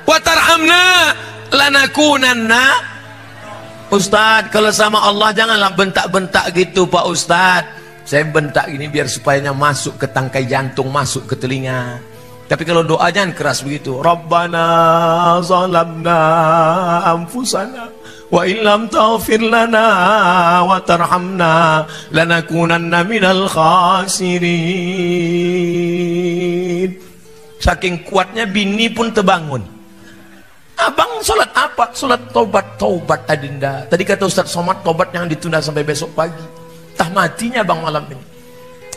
wa tarhamna lanakunanna. Ustadz, kalau sama Allah janganlah bentak-bentak gitu Pak Ustadz. Saya bentak ini biar supaya masuk ke tangkai jantung, masuk ke telinga. Tapi kalau doa jangan keras begitu. Rabbana zalamna anfusana wa illam taghfir lana wa tarhamna lanakunanna minal khasirin. Saking kuatnya bini pun terbangun. Abang sholat apa? Sholat tobat. Tobat adinda. Tadi kata Ustaz Somad, tobat yang ditunda sampai besok pagi. Tah matinya bang malam ini.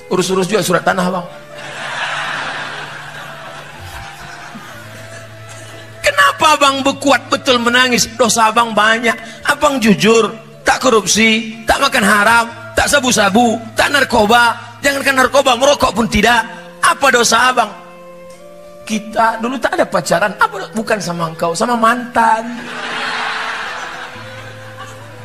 Urus-urus juga surat tanah bang. Kenapa abang berkuat betul menangis? Dosa abang banyak. Abang jujur, tak korupsi, tak makan haram, tak sabu-sabu, tak narkoba. Jangankan narkoba, merokok pun tidak. Apa dosa abang? Kita dulu tak ada pacaran. Apa? Bukan sama engkau, sama mantan.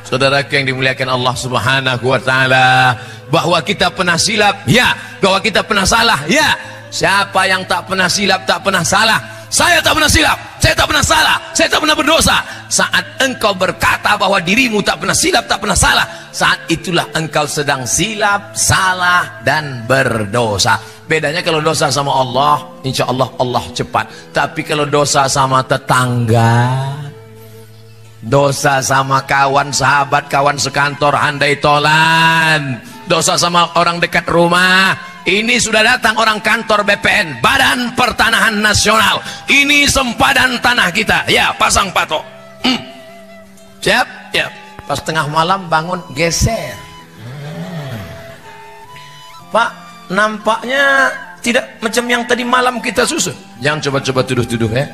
Saudaraku yang dimuliakan Allah Subhanahu wa taala, bahwa kita pernah silap, ya. Bahwa kita pernah salah, ya. Siapa yang tak pernah silap, tak pernah salah? Saya tak pernah silap, saya tak pernah salah, saya tak pernah berdosa. Saat engkau berkata bahwa dirimu tak pernah silap, tak pernah salah, saat itulah engkau sedang silap, salah, dan berdosa. Bedanya kalau dosa sama Allah, insya Allah Allah cepat. Tapi kalau dosa sama tetangga, dosa sama kawan, sahabat, kawan sekantor, handai tolan, dosa sama orang dekat rumah, ini sudah datang orang kantor BPN, Badan Pertanahan Nasional, ini sempadan tanah kita, ya pasang patok. Siap? Ya. Pas tengah malam bangun geser. Pak, nampaknya tidak macam yang tadi malam kita susun. Jangan coba-coba tuduh-tuduh ya.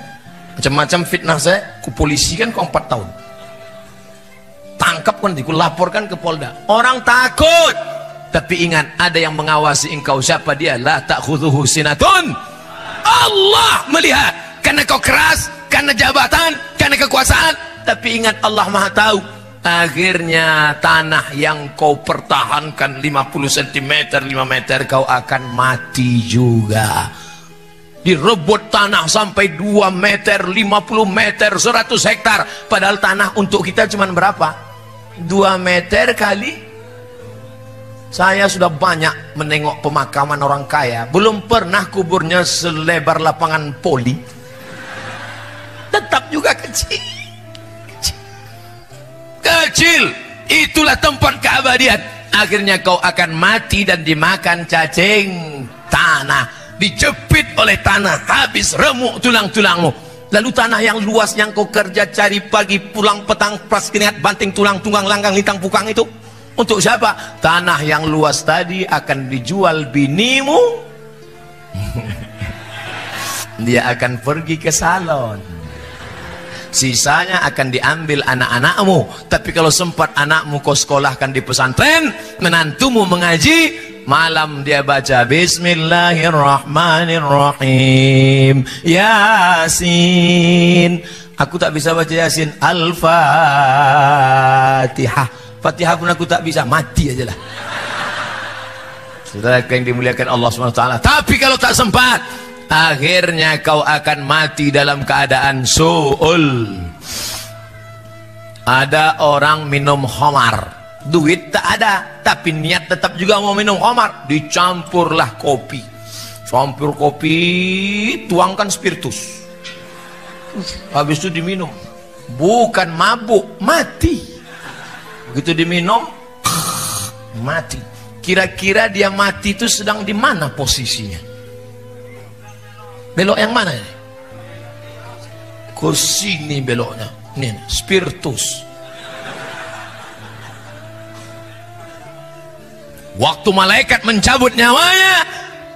Macam-macam fitnah saya, ku polisi kan kau 4 tahun. Tangkap kan, ku laporkan ke Polda. Orang takut. Tapi ingat, ada yang mengawasi engkau. Siapa dia? La ta'khudhuhu sinatun. Allah melihat. Karena kau keras, karena jabatan, karena kekuasaan. Tapi ingat, Allah Maha tahu. Akhirnya tanah yang kau pertahankan 50 cm, 5 meter, kau akan mati juga. Direbut tanah sampai 2 meter, 50 meter, 100 hektar. Padahal tanah untuk kita cuma berapa? 2 meter kali Saya sudah banyak menengok pemakaman orang kaya, belum pernah kuburnya selebar lapangan poli. Tetap juga kecil. Kecil. Itulah tempat keabadian. Akhirnya kau akan mati dan dimakan cacing tanah, dijepit oleh tanah, habis remuk tulang-tulangmu. Lalu tanah yang luas yang kau kerja cari pagi pulang petang pas keringat banting tulang tunggang langgang lintang pukang itu untuk siapa? Tanah yang luas tadi akan dijual binimu. Dia akan pergi ke salon, sisanya akan diambil anak-anakmu. Tapi kalau sempat anakmu kau sekolahkan di pesantren, menantumu mengaji, malam dia baca Bismillahirrahmanirrahim, Yasin. Aku tak bisa baca Yasin. Al-Fatihah. Fatihah pun aku tak bisa, mati aja lah. Saudara yang dimuliakan Allah SWT. Tapi kalau tak sempat, akhirnya kau akan mati dalam keadaan su'ul. Ada orang minum khamar, duit tak ada, tapi niat tetap juga mau minum khamar. Dicampurlah kopi, campur kopi, tuangkan spiritus, habis itu diminum. Bukan mabuk, mati. Begitu diminum, mati. Kira-kira dia mati itu sedang di mana posisinya? Belok yang mana ini? Ke sini beloknya. Nih, spiritus. Waktu malaikat mencabut nyawanya,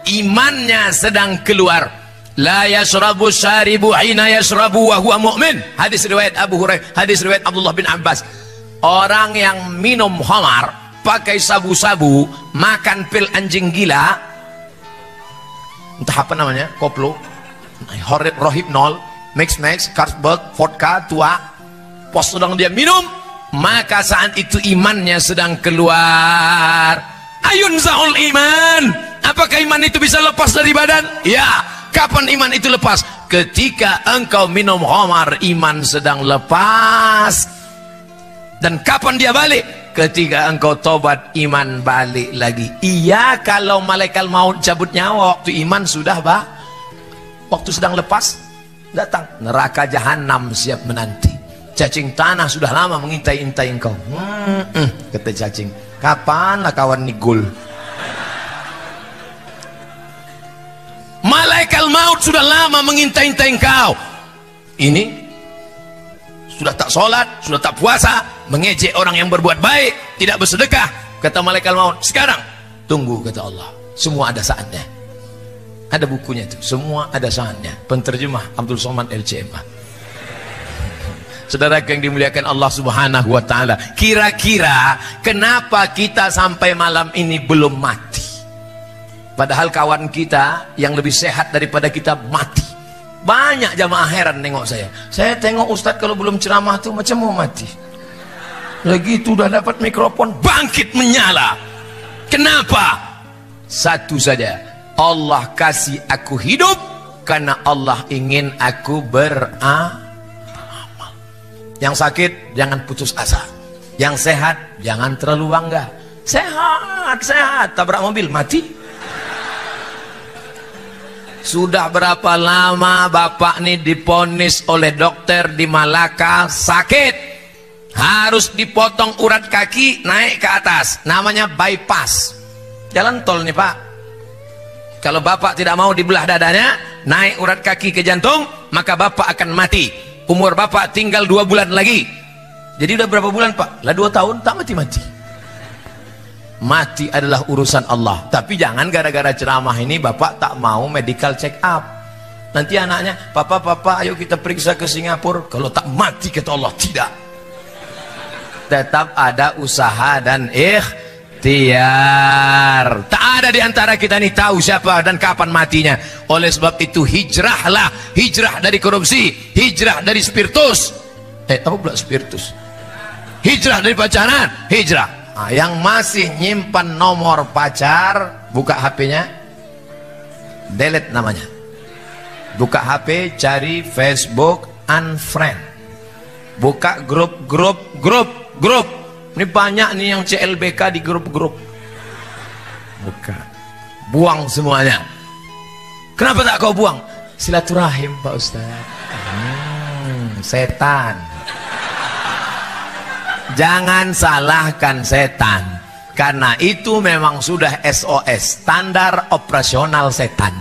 imannya sedang keluar. La yashrabu syaribu hina yashrabu wa huwa mu'min. Hadis riwayat Abu Hurairah, hadis riwayat Abdullah bin Abbas. Orang yang minum khamar, pakai sabu-sabu, makan pil anjing gila, entah apa namanya, koplo, rohypnol, mix, Carlsberg, vodka, tua, pos sedang dia minum, maka saat itu imannya sedang keluar. Ayun za'ul iman. Apakah iman itu bisa lepas dari badan? Ya. Kapan iman itu lepas? Ketika engkau minum khamar, iman sedang lepas. Dan kapan dia balik? Ketika engkau tobat, iman balik lagi. Iya, kalau malaikat maut cabut nyawa, waktu iman sudah waktu sedang lepas, datang neraka jahanam siap menanti. Cacing tanah sudah lama mengintai-intai engkau. Kata cacing, kapanlah kawan nigul? Malaikat maut sudah lama mengintai-intai engkau. Ini sudah tak sholat, sudah tak puasa, mengejek orang yang berbuat baik, tidak bersedekah. Kata malaikat maut, sekarang tunggu, kata Allah, semua ada saatnya. Ada bukunya itu, semua ada saatnya. Penterjemah Abdul Somad LCMA. Saudara yang dimuliakan Allah Subhanahu wa taala, kira-kira kenapa kita sampai malam ini belum mati? Padahal kawan kita yang lebih sehat daripada kita mati. Banyak jamaah heran nengok saya. Saya tengok Ustadz kalau belum ceramah tuh macam mau mati. Lagi itu udah dapat mikrofon, bangkit menyala. Kenapa? Satu saja, Allah kasih aku hidup karena Allah ingin aku beramal. Yang sakit jangan putus asa, yang sehat jangan terlalu bangga. Sehat tabrak mobil mati. Sudah berapa lama bapak nih diponis oleh dokter di Malaka sakit, harus dipotong urat kaki naik ke atas, namanya bypass. Jalan tol nih pak. Kalau bapak tidak mau dibelah dadanya, naik urat kaki ke jantung, maka bapak akan mati. Umur bapak tinggal 2 bulan lagi. Jadi udah berapa bulan pak? Lah 2 tahun tak mati-mati. Mati adalah urusan Allah. Tapi jangan gara-gara ceramah ini bapak tak mau medical check up. Nanti anaknya, papa ayo kita periksa ke Singapura. Kalau tak mati kata Allah, tidak. Tetap ada usaha dan ikhtiar. Tak ada di antara kita ini tahu siapa dan kapan matinya. Oleh sebab itu hijrahlah. Hijrah dari korupsi, hijrah dari spiritus. Apa pula spiritus? Hijrah dari pacaran, hijrah. Nah, yang masih nyimpan nomor pacar, buka HP-nya, delete namanya. Buka HP, cari Facebook, unfriend. Buka grup. Ini banyak nih yang CLBK di grup-grup. Bukan. Buang semuanya. Kenapa tak kau buang? Silaturahim Pak Ustaz. Setan. Jangan salahkan setan, karena itu memang sudah SOS, standar operasional setan.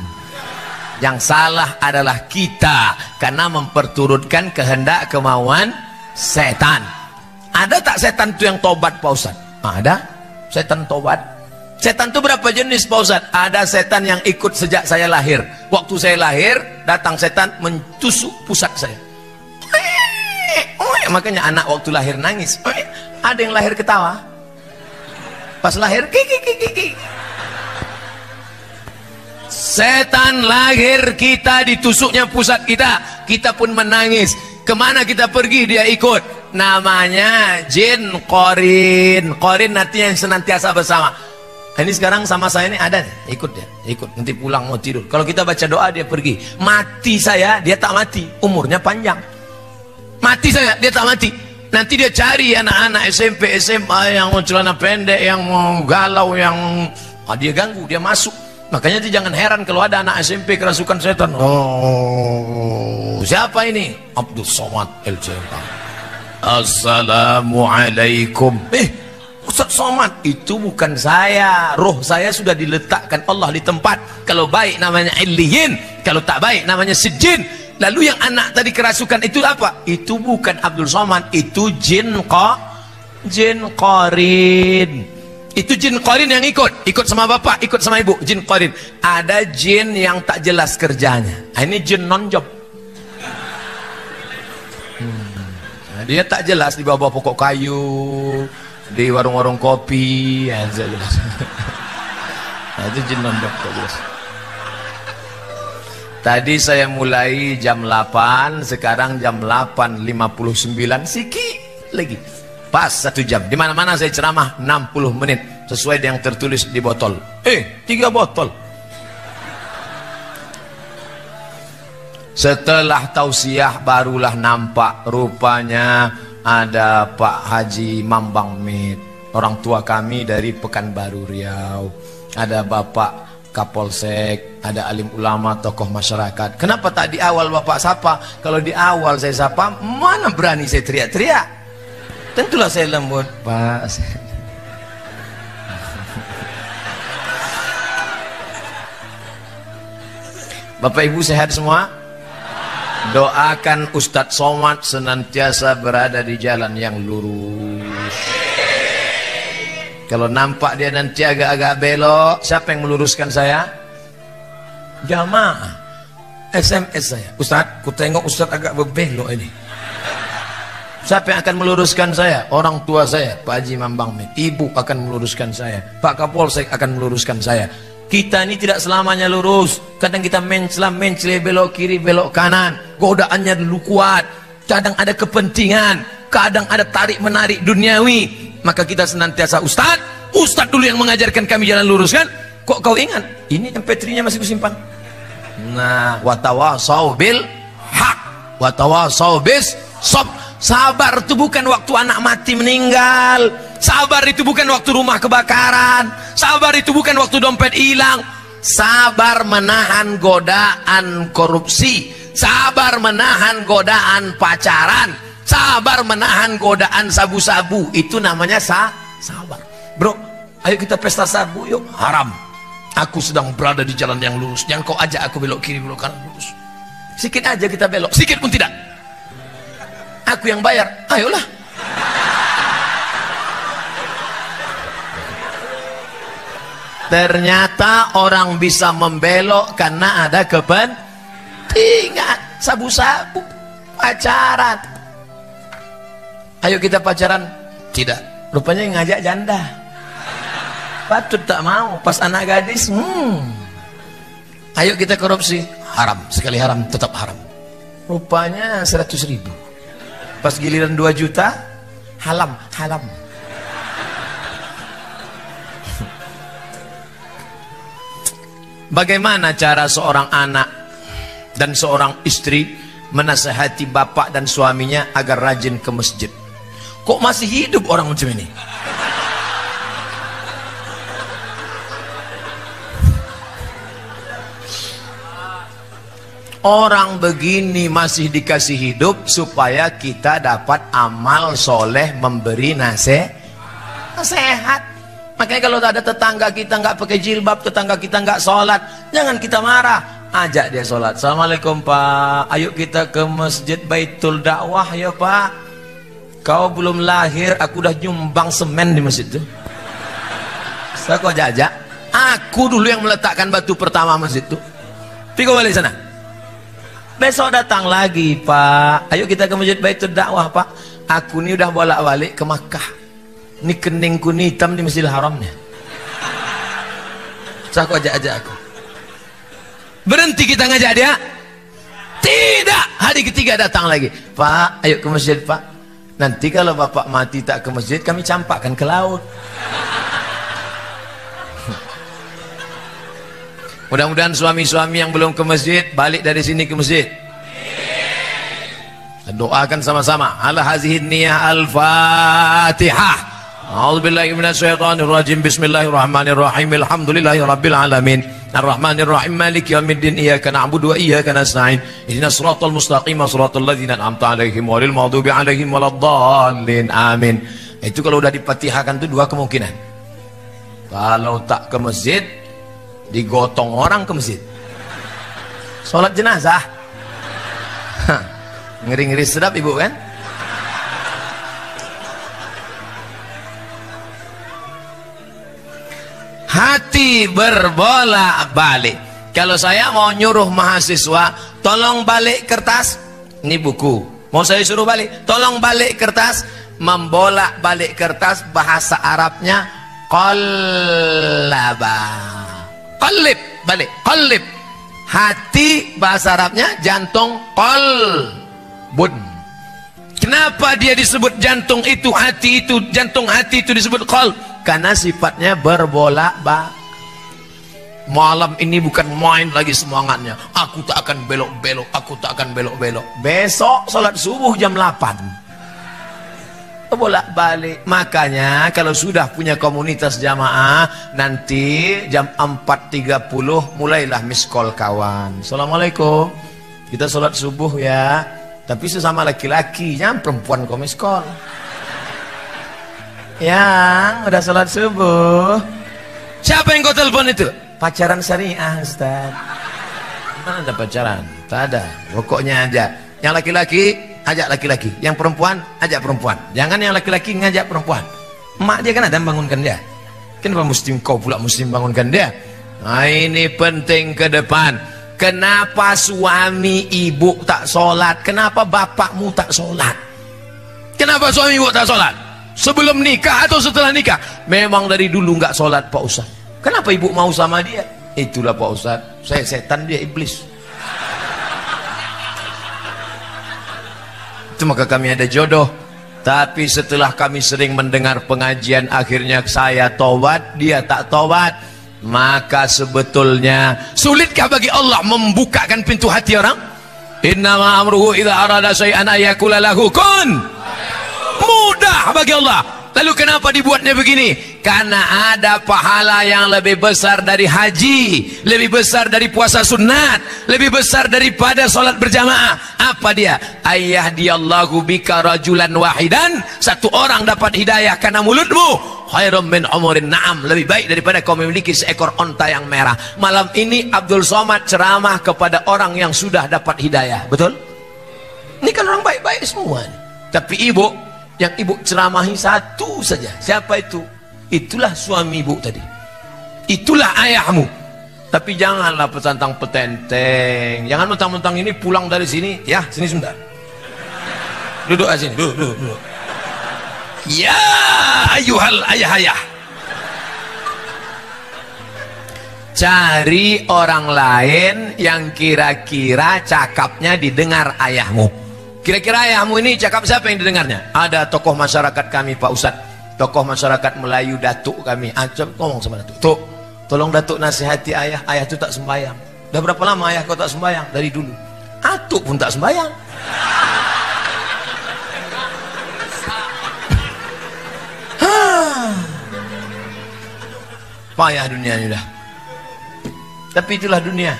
Yang salah adalah kita, karena memperturutkan kehendak kemauan setan. Ada tak setan itu yang tobat Pak Ustaz? Ada setan tobat. Setan itu berapa jenis Pak Ustaz? Ada setan yang ikut sejak saya lahir. Waktu saya lahir, datang setan mentusuk pusat saya. Makanya anak waktu lahir nangis. Ada yang lahir ketawa. Pas lahir kiki. Setan lahir, kita ditusuknya pusat kita. Kita pun menangis. Kemana kita pergi dia ikut. Namanya jin qarin. Qarin artinya yang senantiasa bersama. Ini sekarang sama saya ini ada nih, ikut dia, ikut. Nanti pulang mau tidur. Kalau kita baca doa dia pergi. Mati saya, dia tak mati. Umurnya panjang. Mati saya, dia tak mati. Nanti dia cari anak-anak SMP, SMA yang mau celana pendek, yang mau galau, yang dia ganggu, dia masuk. Makanya itu jangan heran kalau ada anak SMP kerasukan setan. Oh, siapa ini? Abdul Somad LCK. Assalamualaikum. Ustaz Somad, itu bukan saya. Roh saya sudah diletakkan Allah di tempat. Kalau baik namanya Illiyin, kalau tak baik namanya Sijin. Lalu yang anak tadi kerasukan itu apa? Itu bukan Abdul Somad, itu jin qarin. Itu jin qarin yang ikut sama bapak, ikut sama ibu, jin qarin. Ada jin yang tak jelas kerjanya. Ini jin non job. Dia tak jelas di bawah pokok kayu, di warung-warung kopi, ya jelas. Nah, itu jin non job, tak jelas. Tadi saya mulai jam 8, sekarang jam 8.59, sikit lagi. Pas 1 jam. Di mana-mana saya ceramah 60 menit sesuai dengan yang tertulis di botol. 3 botol. Setelah tausiah barulah nampak rupanya ada Pak Haji Mambang Mit, orang tua kami dari Pekanbaru Riau. Ada Bapak Kapolsek, ada alim ulama, tokoh masyarakat. Kenapa tak di awal Bapak sapa? Kalau di awal saya sapa, mana berani saya teriak-teriak? Tentulah saya lembut, Pak. Bapak Ibu sehat semua? Doakan Ustadz Somad senantiasa berada di jalan yang lurus. Kalau nampak dia nanti agak-agak belok, siapa yang meluruskan saya? Jamaah. SMS saya. Ustadz, ku tengok Ustadz agak berbelok ini. Siapa yang akan meluruskan saya? Orang tua saya, Pak Haji Mambang Mit. Ibu akan meluruskan saya. Pak Kapolsek akan meluruskan saya. Kita ini tidak selamanya lurus. Kadang kita mencela, belok kiri, belok kanan. Godaannya dulu kuat. Kadang ada kepentingan. Kadang ada tarik-menarik duniawi. Maka kita senantiasa Ustadz dulu yang mengajarkan kami jalan lurus kan? Kok kau ingat? Ini MP3-nya masih kusimpan. Nah, watawasau bil haq, watawasau bis sob. Sabar itu bukan waktu anak mati meninggal. Sabar itu bukan waktu rumah kebakaran. Sabar itu bukan waktu dompet hilang. Sabar menahan godaan korupsi. Sabar menahan godaan pacaran. Sabar menahan godaan sabu-sabu. Itu namanya sabar. Bro, ayo kita pesta sabu yuk. Haram. Aku sedang berada di jalan yang lurus. Jangan kau ajak aku belok kiri, belok kanan, lurus. Sikit aja kita belok, sikit pun tidak. Aku yang bayar. Ayolah. Ternyata orang bisa membelok karena ada kepentingan. Sabu-sabu, pacaran. Ayo kita pacaran. Tidak. Rupanya yang ngajak janda. Patut tak mau. Pas anak gadis. Ayo kita korupsi. Haram. Sekali haram tetap haram. Rupanya 100.000. Pas giliran 2 juta. Halam. Bagaimana cara seorang anak dan seorang istri menasihati bapak dan suaminya agar rajin ke masjid? Kok masih hidup orang macam ini? Orang begini masih dikasih hidup supaya kita dapat amal soleh memberi nasihat. Makanya kalau ada tetangga kita nggak pakai jilbab, tetangga kita nggak sholat, jangan kita marah, ajak dia sholat. Assalamualaikum Pak, ayo kita ke masjid Baitul Dakwah ya Pak. Kau belum lahir, aku udah nyumbang semen di masjid itu. Saya kok ajak, aku dulu yang meletakkan batu pertama masjid itu. Tapi kau balik sana. Besok datang lagi Pak, ayo kita ke masjid Baitul Dakwah Pak. Aku ini udah bolak-balik ke Makkah, ini keningku ini hitam di Masjidil Haramnya. Saya kok ajak aku. Berhenti kita ngajak dia? Tidak. Hari ketiga datang lagi, Pak ayo ke masjid Pak. Nanti kalau bapak mati tak ke masjid, kami campakkan ke laut. Mudah-mudahan suami-suami yang belum ke masjid balik dari sini ke masjid. Doakan sama-sama. Ala hazihin niyah al-Fatihah. A'udzubillahi minasyaitonir rajim. Bismillahirrahmanirrahim. Alhamdulillahirabbil alamin. Arrahmanir rahim. Maliki yaumiddin. Iyyaka na'budu wa iyyaka nasta'in. Ihdinas shiratal mustaqim. Shiratal ladzina an'amta 'alaihim ghairil maghdubi 'alaihim waladdallin. Amin. Itu kalau udah dipatihahkan itu dua kemungkinan. Kalau tak ke masjid, digotong orang ke masjid, sholat jenazah. Ngeri-ngeri sedap ibu kan. Hati berbolak-balik. Kalau saya mau nyuruh mahasiswa, tolong balik kertas, ini buku, mau saya suruh balik, tolong balik kertas. Membolak-balik kertas bahasa Arabnya qallaba. Qalib, balik, qalib. Hati bahasa Arabnya jantung, qalbun. Kenapa dia disebut jantung itu, hati itu, jantung hati itu disebut qalb? Karena sifatnya berbolak-balik. Malam ini bukan main lagi semangatnya. Aku tak akan belok-belok, aku tak akan belok-belok. Besok sholat subuh jam 8. Bolak-balik. Makanya kalau sudah punya komunitas jamaah, nanti jam 4.30 mulailah miss call kawan. Assalamualaikum, kita sholat subuh ya, tapi sesama laki-laki, jangan perempuan kok miss call. Yang udah sholat subuh. Siapa yang kau telepon itu? Pacaran syariah Ustaz. Mana ada pacaran? Tak ada. Pokoknya aja yang laki-laki ajak laki-laki, yang perempuan ajak perempuan. Jangan yang laki-laki ngajak perempuan. Emak dia kan ada bangunkan dia. Kenapa mesti kau pula mesti bangunkan dia? Nah ini penting ke depan. Kenapa suami ibu tak sholat? Kenapa bapakmu tak sholat? Kenapa suami ibu tak sholat? Sebelum nikah atau setelah nikah? Memang dari dulu nggak sholat Pak Ustaz. Kenapa ibu mau sama dia? Itulah Pak Ustaz, saya setan dia iblis. Itu maka kami ada jodoh. Tapi setelah kami sering mendengar pengajian, akhirnya saya tobat, dia tak tobat. Maka sebetulnya sulitkah bagi Allah membukakan pintu hati orang? Innama amruhu idza arada syai'an ayaqula lahu kun. Mudah bagi Allah. Lalu kenapa dibuatnya begini? Karena ada pahala yang lebih besar dari haji, lebih besar dari puasa sunat, lebih besar daripada sholat berjamaah. Apa dia? Ayyahdiyallahu bika rajulan wahidan. Satu orang dapat hidayah karena mulutmu. Khairum min umurin na'am. Lebih baik daripada kau memiliki seekor onta yang merah. Malam ini Abdul Somad ceramah kepada orang yang sudah dapat hidayah. Betul? Ini kan orang baik-baik semua. Tapi ibu, yang ibu ceramahi satu saja. Siapa itu? Itulah suami ibu tadi. Itulah ayahmu. Tapi janganlah petantang petenteng. Jangan mentang-mentang ini pulang dari sini. Ya, sini sebentar. Duduk aja sini. Duduk. Ya ayuhal ayah-ayah. Cari orang lain yang kira-kira cakapnya didengar ayahmu. Kira-kira ayahmu ini cakap siapa yang didengarnya? Ada tokoh masyarakat kami Pak Ustadz, tokoh masyarakat Melayu, datuk kami. Coba ngomong sama datuk. Tuk, tolong datuk nasihati ayah. Ayah itu tak sembahyang. Udah berapa lama ayah kau tak sembahyang? Dari dulu. Atuk pun tak sembahyang. Payah dunia ini dah. Tapi itulah dunia.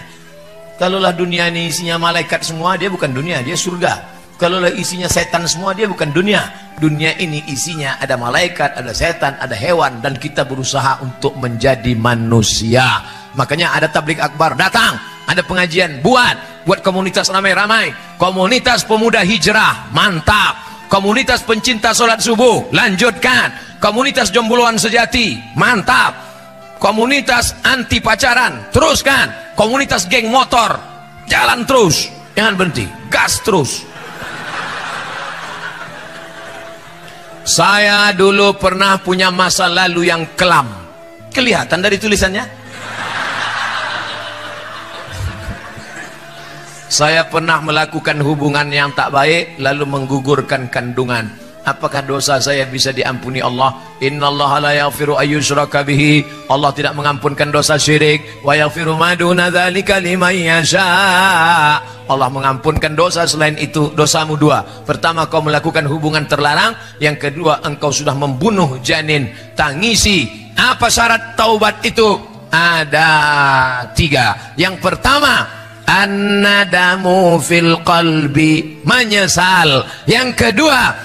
Kalaulah dunia ini isinya malaikat semua, dia bukan dunia, dia surga. Kalaulah isinya setan semua, dia bukan dunia. Dunia ini isinya ada malaikat, ada setan, ada hewan, dan kita berusaha untuk menjadi manusia. Makanya ada tabligh akbar, datang, ada pengajian, buat komunitas ramai-ramai, komunitas pemuda hijrah, mantap. Komunitas pencinta sholat subuh, lanjutkan. Komunitas jombloan sejati, mantap. Komunitas anti pacaran, teruskan. Komunitas geng motor, jalan terus, jangan berhenti, gas terus. Saya dulu pernah punya masa lalu yang kelam. Kelihatan dari tulisannya. Saya pernah melakukan hubungan yang tak baik, lalu menggugurkan kandungan. Apakah dosa saya bisa diampuni Allah? Innallaha la yaghfiru ayyushraka bihi. Allah tidak mengampunkan dosa syirik. Wa yaghfiru ma duna dzalika liman yasha. Allah mengampunkan dosa selain itu. Dosamu dua. Pertama, kau melakukan hubungan terlarang. Yang kedua, engkau sudah membunuh janin. Tangisi. Apa syarat taubat itu? Ada 3. Yang pertama, an-nadamu fil qalbi, menyesal. Yang kedua,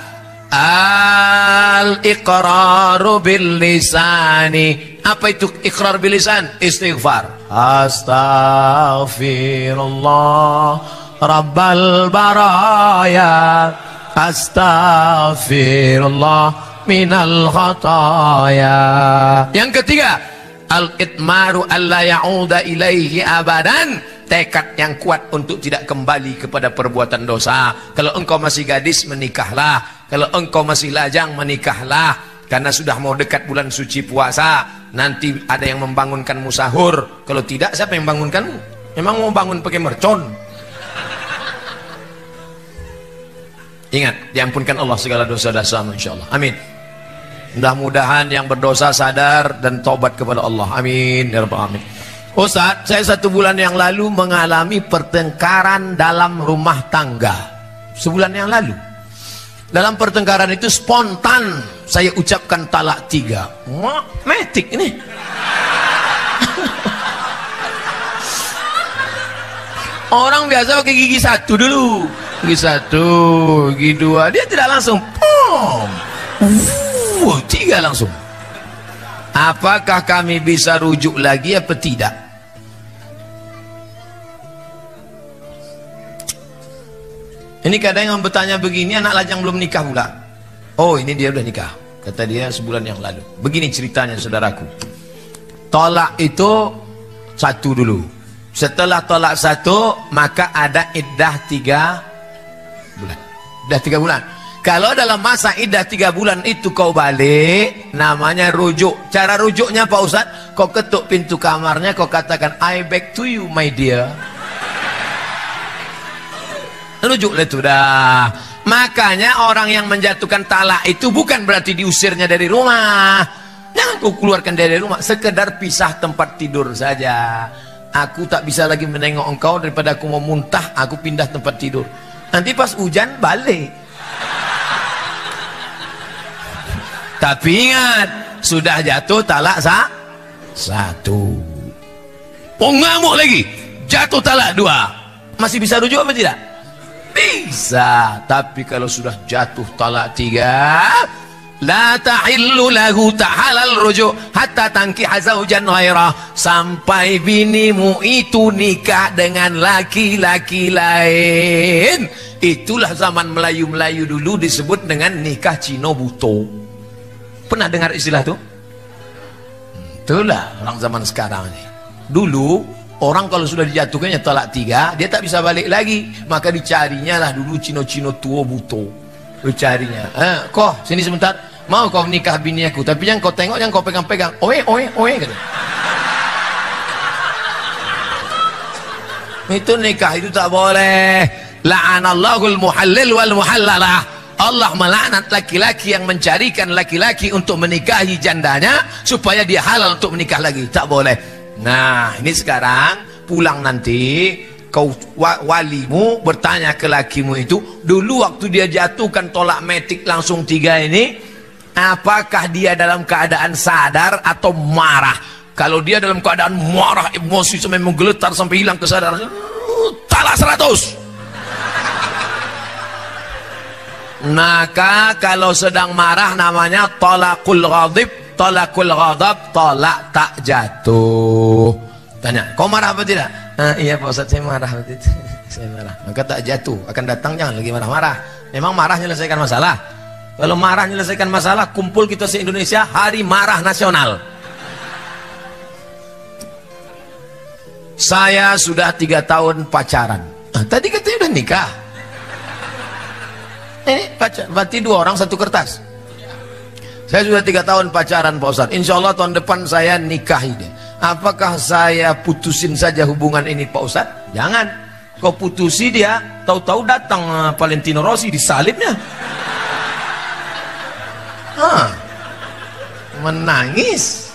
al-iqraru bil lisani. Apa itu iqrar bil lisan? Istighfar. Astaghfirullah rabbal baraya, astaghfirullah minal khataya. Yang ketiga, al-itmaru alla ya'uda ilaihi abadan. Tekad yang kuat untuk tidak kembali kepada perbuatan dosa. Kalau engkau masih gadis, menikahlah. Kalau engkau masih lajang, menikahlah. Karena sudah mau dekat bulan suci puasa. Nanti ada yang membangunkanmu sahur. Kalau tidak, siapa yang membangunkanmu? Memang mau bangun pakai mercon. Ingat, diampunkan Allah segala dosa-dosamu, insyaallah. Amin. Mudah-mudahan yang berdosa sadar dan taubat kepada Allah. Amin ya rabbal alamin. Ustaz, saya 1 bulan yang lalu mengalami pertengkaran dalam rumah tangga. Sebulan yang lalu. Dalam pertengkaran itu spontan saya ucapkan talak 3. Metik ini. Orang biasa pakai gigi 1 dulu. Gigi 1, gigi 2. Dia tidak langsung. 3 langsung. Apakah kami bisa rujuk lagi apa tidak? Ini kadang yang bertanya begini, anak lajang belum nikah pula. Oh, ini dia udah nikah. Kata dia sebulan yang lalu. Begini ceritanya, saudaraku. Tolak itu 1 dulu. Setelah tolak 1, maka ada iddah 3 bulan. Iddah 3 bulan. Kalau dalam masa iddah 3 bulan itu kau balik, namanya rujuk. Cara rujuknya Pak Ustadz, kau ketuk pintu kamarnya, kau katakan, I back to you my dear. Rujuklah itu dah. Makanya orang yang menjatuhkan talak itu bukan berarti diusirnya dari rumah. Jangan kau keluarkan dari rumah, sekedar pisah tempat tidur saja. Aku tak bisa lagi menengok engkau, daripada aku mau muntah, aku pindah tempat tidur. Nanti pas hujan balik. Tapi ingat, sudah jatuh talak 1. Oh, ngamuk lagi, jatuh talak 2. Masih bisa rujuk apa tidak? Bisa. Tapi kalau sudah jatuh talak 3, la tahillu lahu, tak halal rujuk hatta tankiha zaujan ghairah, sampai binimu itu nikah dengan laki-laki lain. Itulah zaman Melayu-Melayu dulu disebut dengan nikah Cino Buto. Pernah dengar istilah itu? Itulah orang zaman sekarang ini. Dulu orang kalau sudah dijatuhkannya talak 3, dia tak bisa balik lagi, maka dicarinya lah dulu Cino-Cino tua buto. Dicarinya, kok sini sebentar, mau kau nikah bini aku, tapi jangan kau tengok, jangan kau pegang-pegang. Oe kata. Itu nikah itu tak boleh. La'anallahul muhallil wal muhallalah. Allah melaknat laki-laki yang mencarikan laki-laki untuk menikahi jandanya supaya dia halal untuk menikah lagi. Tak boleh. Nah, ini sekarang pulang nanti kau walimu bertanya ke lakimu itu, dulu waktu dia jatuhkan tolak metik langsung 3 ini, apakah dia dalam keadaan sadar atau marah? Kalau dia dalam keadaan marah, emosi sampai menggeletar sampai hilang kesadaran, salah 100. Maka kalau sedang marah namanya talaqul ghadab, tolak tak jatuh. Tanya, kau marah apa tidak? Iya Pak Ustadz, saya marah waktu itu. Saya marah. Maka tak jatuh, akan datang jangan lagi marah-marah. Memang marah menyelesaikan masalah. Kalau marah menyelesaikan masalah, kumpul kita se-Indonesia hari marah nasional. Saya sudah 3 tahun pacaran. Tadi katanya udah nikah. Berarti 2 orang 1 kertas. Saya sudah 3 tahun pacaran Pak Ustadz. Insya Allah tahun depan saya nikahi dia. Apakah saya putusin saja hubungan ini Pak Ustadz? Jangan. Kau putusi dia, tahu-tahu datang Valentino Rossi disalibnya. Menangis.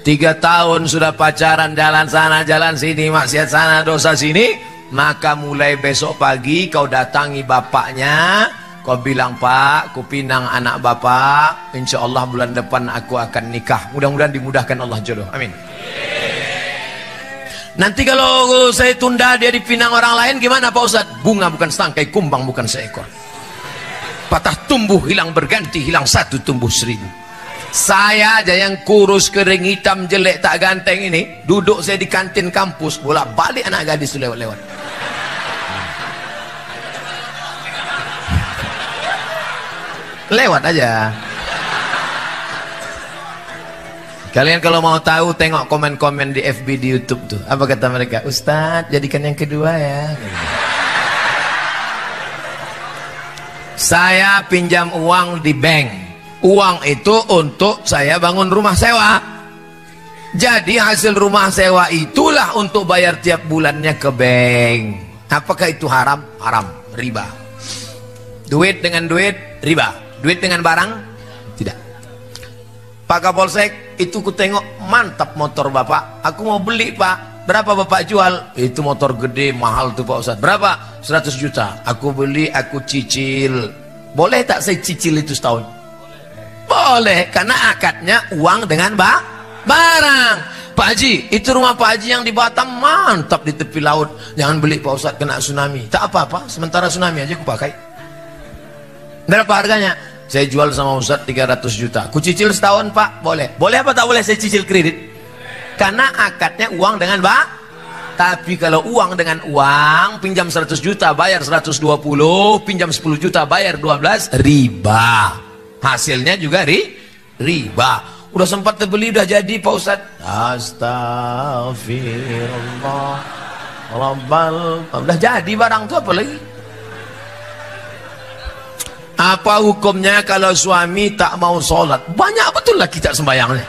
3 tahun sudah pacaran, jalan sana jalan sini, maksiat sana dosa sini. Maka mulai besok pagi kau datangi bapaknya, kau bilang, Pak, ku pinang anak bapak, insya Allah bulan depan aku akan nikah. Mudah-mudahan dimudahkan Allah jodoh, amin. Nanti kalau saya tunda dia dipinang orang lain gimana Pak Ustadz? Bunga bukan setangkai, kumbang bukan seekor. Patah tumbuh hilang berganti, hilang 1 tumbuh 1000. Saya aja yang kurus, kering, hitam, jelek, tak ganteng ini, duduk saya di kantin kampus, bolak-balik anak gadis lewat-lewat. Lewat aja. Kalian kalau mau tahu, tengok komen-komen di FB, di YouTube tuh. Apa kata mereka? Ustadz, jadikan yang kedua ya. Saya pinjam uang di bank. Uang itu untuk saya bangun rumah sewa. Jadi hasil rumah sewa itulah untuk bayar tiap bulannya ke bank. Apakah itu haram? Haram, riba. Duit dengan duit, riba. Duit dengan barang, tidak. Pak Kapolsek, itu ku tengok mantap motor bapak. Aku mau beli Pak. Berapa bapak jual? Itu motor gede, mahal tuh Pak Ustadz. Berapa? 100 juta. Aku beli, aku cicil. Boleh tak saya cicil itu setahun? Boleh, karena akadnya uang dengan barang. Pak Haji, itu rumah Pak Haji yang di Batam mantap di tepi laut. Jangan beli Pak Ustadz, kena tsunami. Tak apa-apa, sementara tsunami aja aku pakai. Berapa harganya? Saya jual sama Ustadz 300 juta. Ku cicil setahun Pak? Boleh. Boleh apa tak boleh saya cicil kredit? Karena akadnya uang dengan Tapi kalau uang dengan uang, pinjam 100 juta bayar 120, pinjam 10 juta bayar 12, riba. Hasilnya juga riba. Udah sempat terbeli, udah jadi Pak Ustadz. Astagfirullah Rabbal. Udah jadi barang tuh, apa lagi? Apa hukumnya kalau suami tak mau sholat? Banyak betul lah kita sembahyangnya.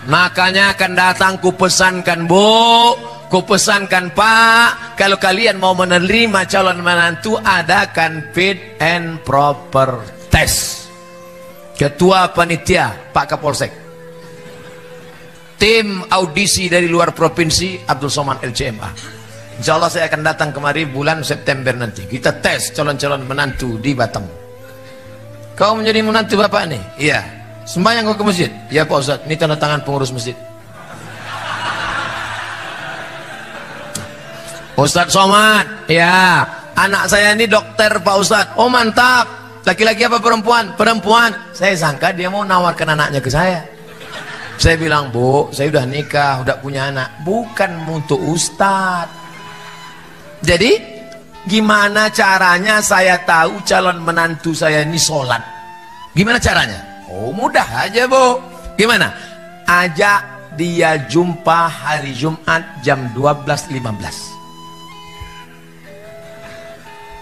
Makanya akan datang ku pesankan Bu, ku pesankan Pak, kalau kalian mau menerima calon menantu, adakan fit and proper test. Ketua panitia Pak Kapolsek, tim audisi dari luar provinsi Abdul Somad LCMA. Insya Allah saya akan datang kemari bulan September nanti. Kita tes calon-calon menantu di Batam. Kau menjadi menantu bapak nih? Iya. Sembahyang kau ke masjid? Ya Pak Ustadz, ini tanda tangan pengurus masjid. Ustadz Somad, ya, anak saya ini dokter Pak Ustadz. Oh mantap. Laki-laki apa perempuan? Perempuan. Saya sangka dia mau nawarkan anaknya ke saya. Saya bilang, Bu, saya udah nikah, udah punya anak. Bukan untuk Ustadz. Jadi gimana caranya saya tahu calon menantu saya ini sholat? Gimana caranya? Oh mudah aja Bu. Gimana? Ajak dia jumpa hari Jumat jam 12.15.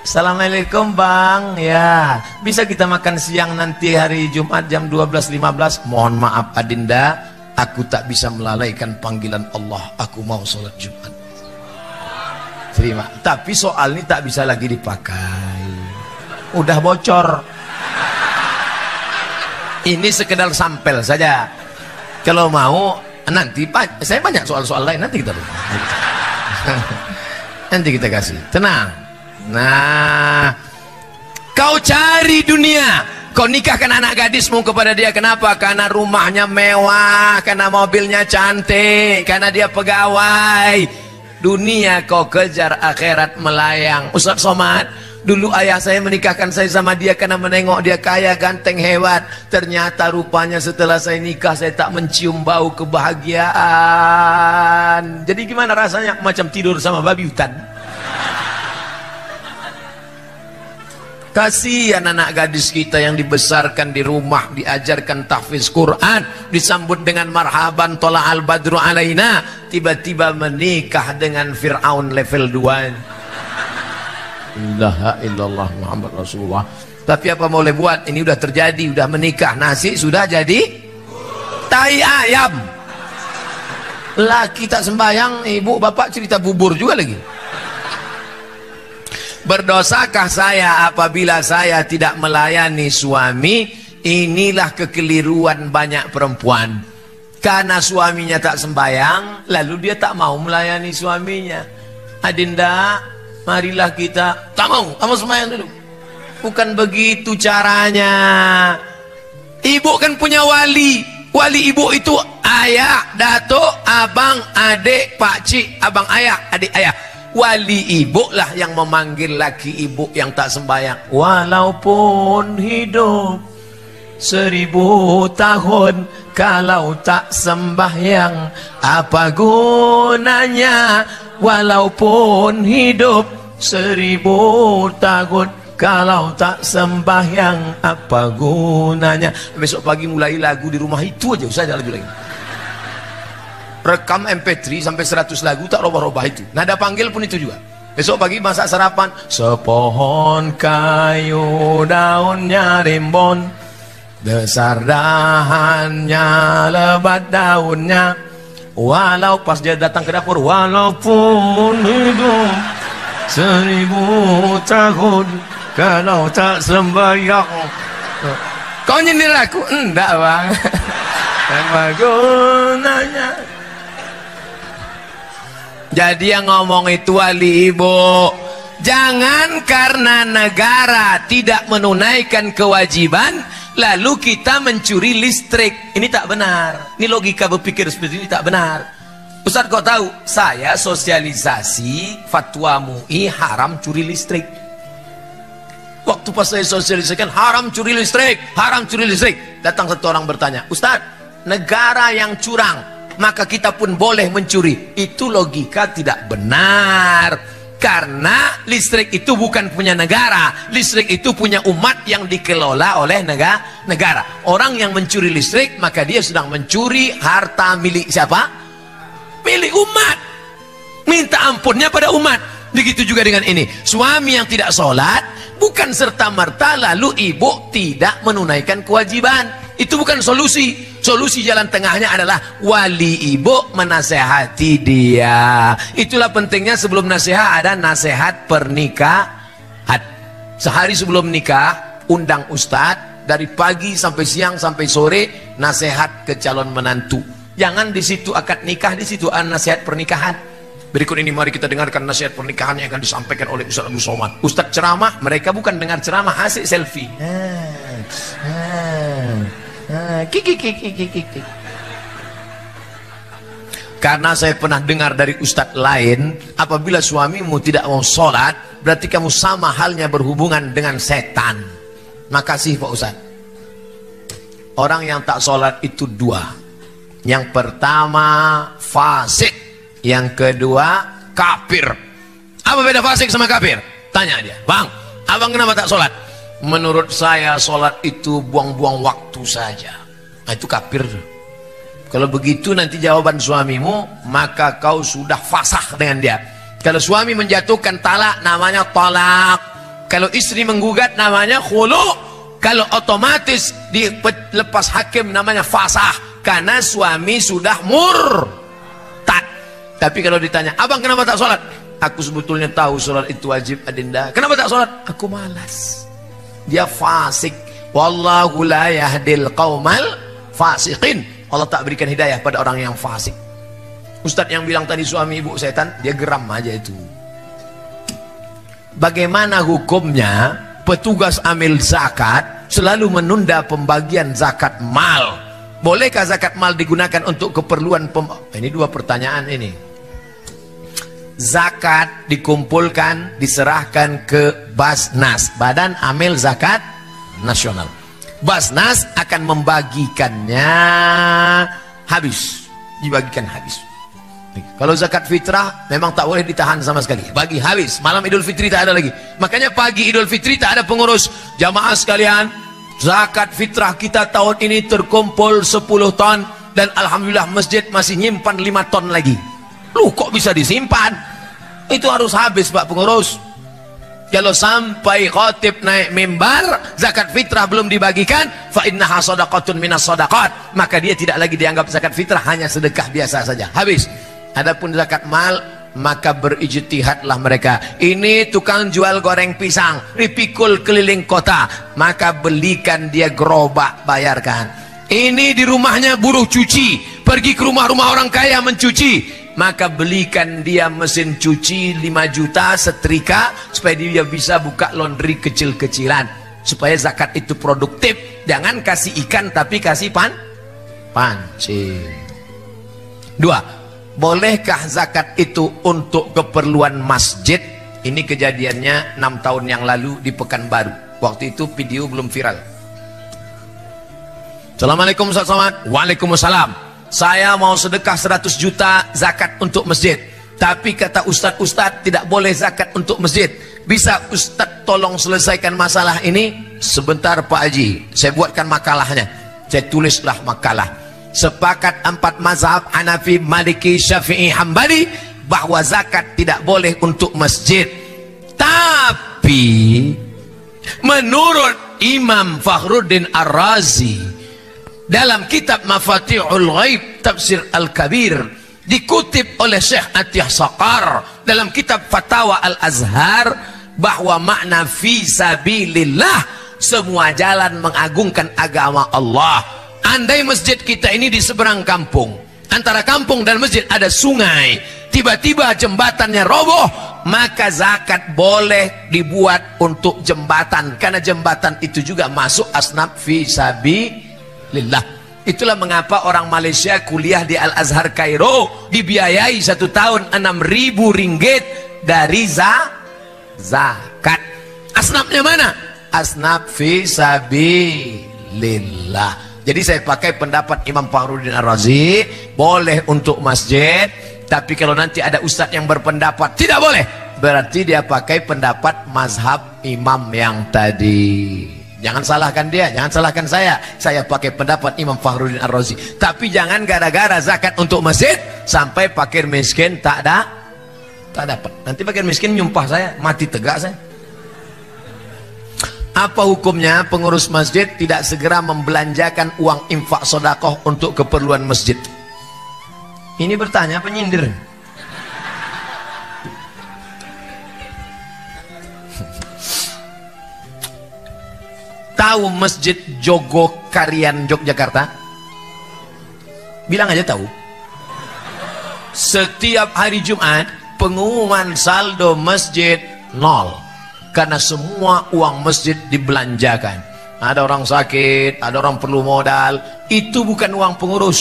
Assalamualaikum Bang. Ya, bisa kita makan siang nanti hari Jumat jam 12.15. Mohon maaf Adinda, aku tak bisa melalaikan panggilan Allah. Aku mau sholat Jumat. Terima. Tapi soal ini tak bisa lagi dipakai. Udah bocor. Ini sekedar sampel saja. Kalau mau nanti Pak, saya banyak soal-soal lain, nanti kita nanti kita kasih. Tenang. Nah, kau cari dunia, Kau nikahkan anak gadismu kepada dia, kenapa? Karena rumahnya mewah, karena mobilnya cantik, karena dia pegawai. Dunia kau kejar, akhirat melayang. Ustaz Somad, dulu ayah saya menikahkan saya sama dia karena menengok dia kaya, ganteng, hebat. Ternyata rupanya setelah saya nikah saya tak mencium bau kebahagiaan. Jadi gimana rasanya? Macam tidur sama babi hutan. Kasihan anak gadis kita yang dibesarkan di rumah, diajarkan tahfiz Quran, disambut dengan marhaban tola al badru alaina, tiba-tiba menikah dengan Fir'aun level 2. La illallah Muhammad Rasulullah. Tapi apa boleh buat, ini udah terjadi, udah menikah, nasi sudah jadi tai ayam. Laki tak sembahyang, ibu bapak cerita bubur juga lagi. Berdosakah saya apabila saya tidak melayani suami? Inilah kekeliruan banyak perempuan. Karena suaminya tak sembahyang, lalu dia tak mau melayani suaminya. Adinda, marilah kita, tak mau, kamu sembahyang dulu. Bukan begitu caranya. Ibu kan punya wali. Wali ibu itu ayah, datuk, abang, adik, pakcik, abang ayah, adik ayah. Wali ibu lah yang memanggil laki ibu yang tak sembahyang. Walaupun hidup 1000 tahun, kalau tak sembahyang apa gunanya? Walaupun hidup 1000 tahun, kalau tak sembahyang apa gunanya? Besok pagi mulai lagu di rumah itu aja, usah lagu lagi. Rekam MP3 sampai 100 lagu, tak robah-robah itu. Nada panggil pun itu juga. Besok pagi masak sarapan, sepohon kayu daunnya rimbun, besar dahannya, lebat daunnya. Walau pas dia datang ke dapur, walaupun hidup 1000 tahun, kalau tak sembahyang. Kau nyindir aku? Enggak bang. Apa gunanya? Jadi yang ngomong itu wali ibu. Jangan karena negara tidak menunaikan kewajiban lalu kita mencuri listrik. Ini tak benar. Ini logika berpikir seperti ini tak benar. Ustaz, kau tahu saya sosialisasi fatwa MUI haram curi listrik. Waktu pas saya sosialisasikan haram curi listrik, haram curi listrik, datang satu orang bertanya, Ustaz, negara yang curang maka kita pun boleh mencuri. Itu logika tidak benar. Karena listrik itu bukan punya negara. Listrik itu punya umat yang dikelola oleh negara. Orang yang mencuri listrik, maka dia sedang mencuri harta milik siapa? Milik umat. Minta ampunnya pada umat. Begitu juga dengan ini. Suami yang tidak sholat, bukan serta-merta lalu ibu tidak menunaikan kewajiban. Itu bukan solusi. Solusi jalan tengahnya adalah wali ibu menasehati dia. Itulah pentingnya sebelum nasihat ada nasihat pernikahan. Sehari sebelum nikah undang ustadz, dari pagi sampai siang sampai sore nasihat ke calon menantu. Jangan di situ akad nikah, di situ nasihat pernikahan. Berikut ini mari kita dengarkan nasihat pernikahan yang akan disampaikan oleh Ustaz Abu Somad. Ustadz ceramah, mereka bukan dengar ceramah, asik selfie. Karena saya pernah dengar dari ustadz lain, apabila suamimu tidak mau sholat, berarti kamu sama halnya berhubungan dengan setan. Makasih Pak Ustadz. Orang yang tak sholat itu dua. Yang pertama fasik, yang kedua kafir. Apa beda fasik sama kafir? Tanya dia, Bang, abang kenapa tak sholat? Menurut saya sholat itu buang-buang waktu saja. Nah, itu kafir. Kalau begitu nanti jawaban suamimu, maka kau sudah fasah dengan dia. Kalau suami menjatuhkan talak, namanya talak. Kalau istri menggugat, namanya khulu. Kalau otomatis dilepas hakim, namanya fasah. Karena suami sudah murtad. Tapi kalau ditanya, abang kenapa tak sholat? Aku sebetulnya tahu sholat itu wajib, Adinda. Kenapa tak sholat? Aku malas. Dia fasik. Wallahu la yahdil qaumal fasiqin. Allah tak berikan hidayah pada orang yang fasik. Ustadz yang bilang tadi suami ibu setan, dia geram aja itu. Bagaimana hukumnya petugas amil zakat selalu menunda pembagian zakat mal. Bolehkah zakat mal digunakan untuk keperluan ini dua pertanyaan ini. Zakat dikumpulkan, diserahkan ke Basnas, Badan Amil Zakat Nasional. Basnas akan membagikannya habis, dibagikan habis. Kalau zakat fitrah memang tak boleh ditahan sama sekali, bagi habis. Malam Idul Fitri tak ada lagi. Makanya pagi Idul Fitri tak ada pengurus. Jamaah sekalian, zakat fitrah kita tahun ini terkumpul 10 ton dan alhamdulillah masjid masih nyimpan 5 ton lagi. Loh, kok bisa disimpan? Itu harus habis Pak pengurus. Kalau sampai khatib naik mimbar zakat fitrah belum dibagikan, fa innaha shadaqatun minas shadaqat, maka dia tidak lagi dianggap zakat fitrah, hanya sedekah biasa saja, habis. Adapun zakat mal, maka berijtihadlah mereka. Ini tukang jual goreng pisang, dipikul keliling kota, maka belikan dia gerobak, bayarkan. Ini di rumahnya buruh cuci, pergi ke rumah-rumah orang kaya mencuci, maka belikan dia mesin cuci 5 juta, setrika, supaya dia bisa buka laundry kecil-kecilan, supaya zakat itu produktif. Jangan kasih ikan tapi kasih pancing. 2. Bolehkah zakat itu untuk keperluan masjid? Ini kejadiannya 6 tahun yang lalu di Pekanbaru. Waktu itu video belum viral. Assalamualaikum Ustaz Somad. Waalaikumsalam. Saya mau sedekah 100 juta zakat untuk masjid, tapi kata Ustadz tidak boleh zakat untuk masjid. Bisa Ustadz tolong selesaikan masalah ini? Sebentar Pak Haji, saya buatkan makalahnya. Saya tulislah makalah. Sepakat 4 mazhab Hanafi, Maliki, Syafi'i, Hambali bahwa zakat tidak boleh untuk masjid. Tapi menurut Imam Fakhruddin Ar-Razi dalam kitab Mafatihul Ghaib Tafsir Al-Kabir, dikutip oleh Syekh Atiyah Saqar dalam kitab Fatawa Al-Azhar, bahwa makna fi sabilillah semua jalan mengagungkan agama Allah. Andai masjid kita ini di seberang kampung, antara kampung dan masjid ada sungai, tiba-tiba jembatannya roboh, maka zakat boleh dibuat untuk jembatan, karena jembatan itu juga masuk asnaf fi sabilillah. Itulah mengapa orang Malaysia kuliah di Al-Azhar Kairo dibiayai 1 tahun 6.000 ringgit dari zakat. Asnafnya mana? Asnaf fi sabilillah. Jadi saya pakai pendapat Imam Fakhruddin Ar-Razi, boleh untuk masjid, tapi kalau nanti ada ustadz yang berpendapat tidak boleh, berarti dia pakai pendapat mazhab imam yang tadi. Jangan salahkan dia, jangan salahkan saya pakai pendapat Imam Fakhruddin Ar-Razi. Tapi jangan gara-gara zakat untuk masjid sampai fakir miskin tak dapat. Nanti fakir miskin nyumpah saya, mati tegak saya. Apa hukumnya pengurus masjid tidak segera membelanjakan uang infak sodakoh untuk keperluan masjid? Ini bertanya penyindir. Tahu masjid Jogokarian Yogyakarta? Bilang aja tahu. Setiap hari Jumat pengumuman saldo masjid 0. Karena semua uang masjid dibelanjakan. Ada orang sakit, ada orang perlu modal. Itu bukan uang pengurus,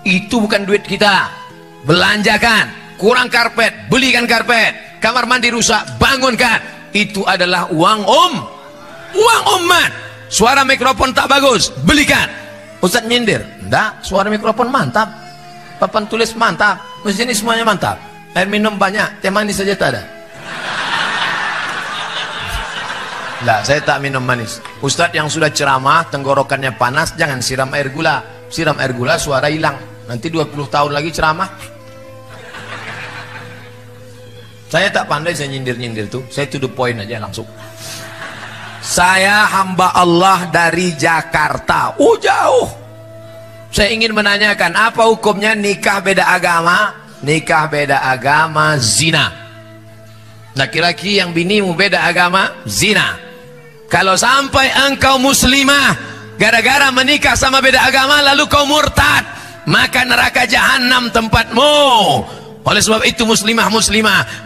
itu bukan duit kita. Belanjakan. Kurang karpet, belikan karpet. Kamar mandi rusak, bangunkan. Itu adalah uang uang umat. Suara mikrofon tak bagus, belikan. Ustadz nyindir? Enggak, suara mikrofon mantap, papan tulis mantap, masjid ini semuanya mantap. Air minum banyak, teh manis saja tak ada. Nah, saya tak minum manis. Ustadz yang sudah ceramah, tenggorokannya panas, jangan siram air gula. Siram air gula, suara hilang. Nanti 20 tahun lagi ceramah. Saya tak pandai saya nyindir-nyindir tuh. Saya to the point aja langsung. Saya hamba Allah dari Jakarta. Jauh. Saya ingin menanyakan, apa hukumnya nikah beda agama? Nikah beda agama, zina. Laki-laki yang binimu beda agama, zina. Kalau sampai engkau muslimah, gara-gara menikah sama beda agama lalu kau murtad, maka neraka jahanam tempatmu. Oleh sebab itu muslimah,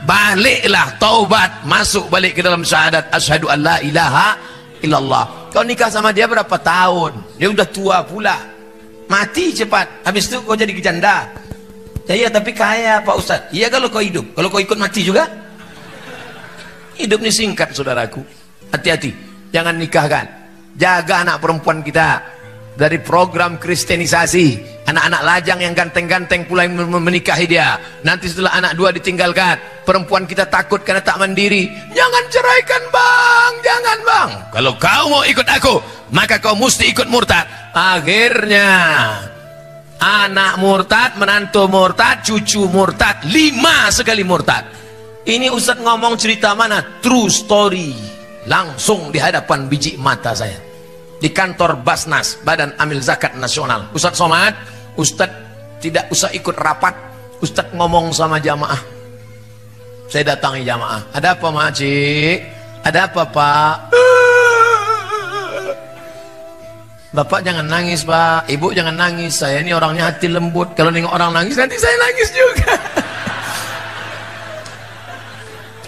baliklah, taubat, masuk balik ke dalam syahadat asyhadu an la ilaha illallah. Kau nikah sama dia berapa tahun? Dia udah tua pula, mati cepat. Habis itu kau jadi janda. Ya iya, tapi kaya Pak Ustadz. Iya kalau kau hidup, kalau kau ikut mati juga. Hidup ini singkat saudaraku. Hati-hati, jangan nikahkan. Jaga anak perempuan kita dari program kristenisasi. Anak-anak lajang yang ganteng-ganteng pula yang menikahi dia. Nanti setelah anak dua ditinggalkan, perempuan kita takut karena tak mandiri. Jangan ceraikan bang, jangan bang. Kalau kau mau ikut aku, maka kau mesti ikut murtad. Akhirnya anak murtad, menantu murtad, cucu murtad, 5 sekali murtad. Ini Ustadz ngomong cerita mana? True story. Langsung di hadapan biji mata saya. Di kantor Basnas, Badan Amil Zakat Nasional. Ustadz Somad, Ustadz tidak usah ikut rapat. Ustadz ngomong sama jamaah. Saya datangi jamaah. Ada apa Makcik? Ada apa Pak? Bapak jangan nangis Pak. Ibu jangan nangis. Saya ini orangnya hati lembut. Kalau nengok orang nangis nanti saya nangis juga.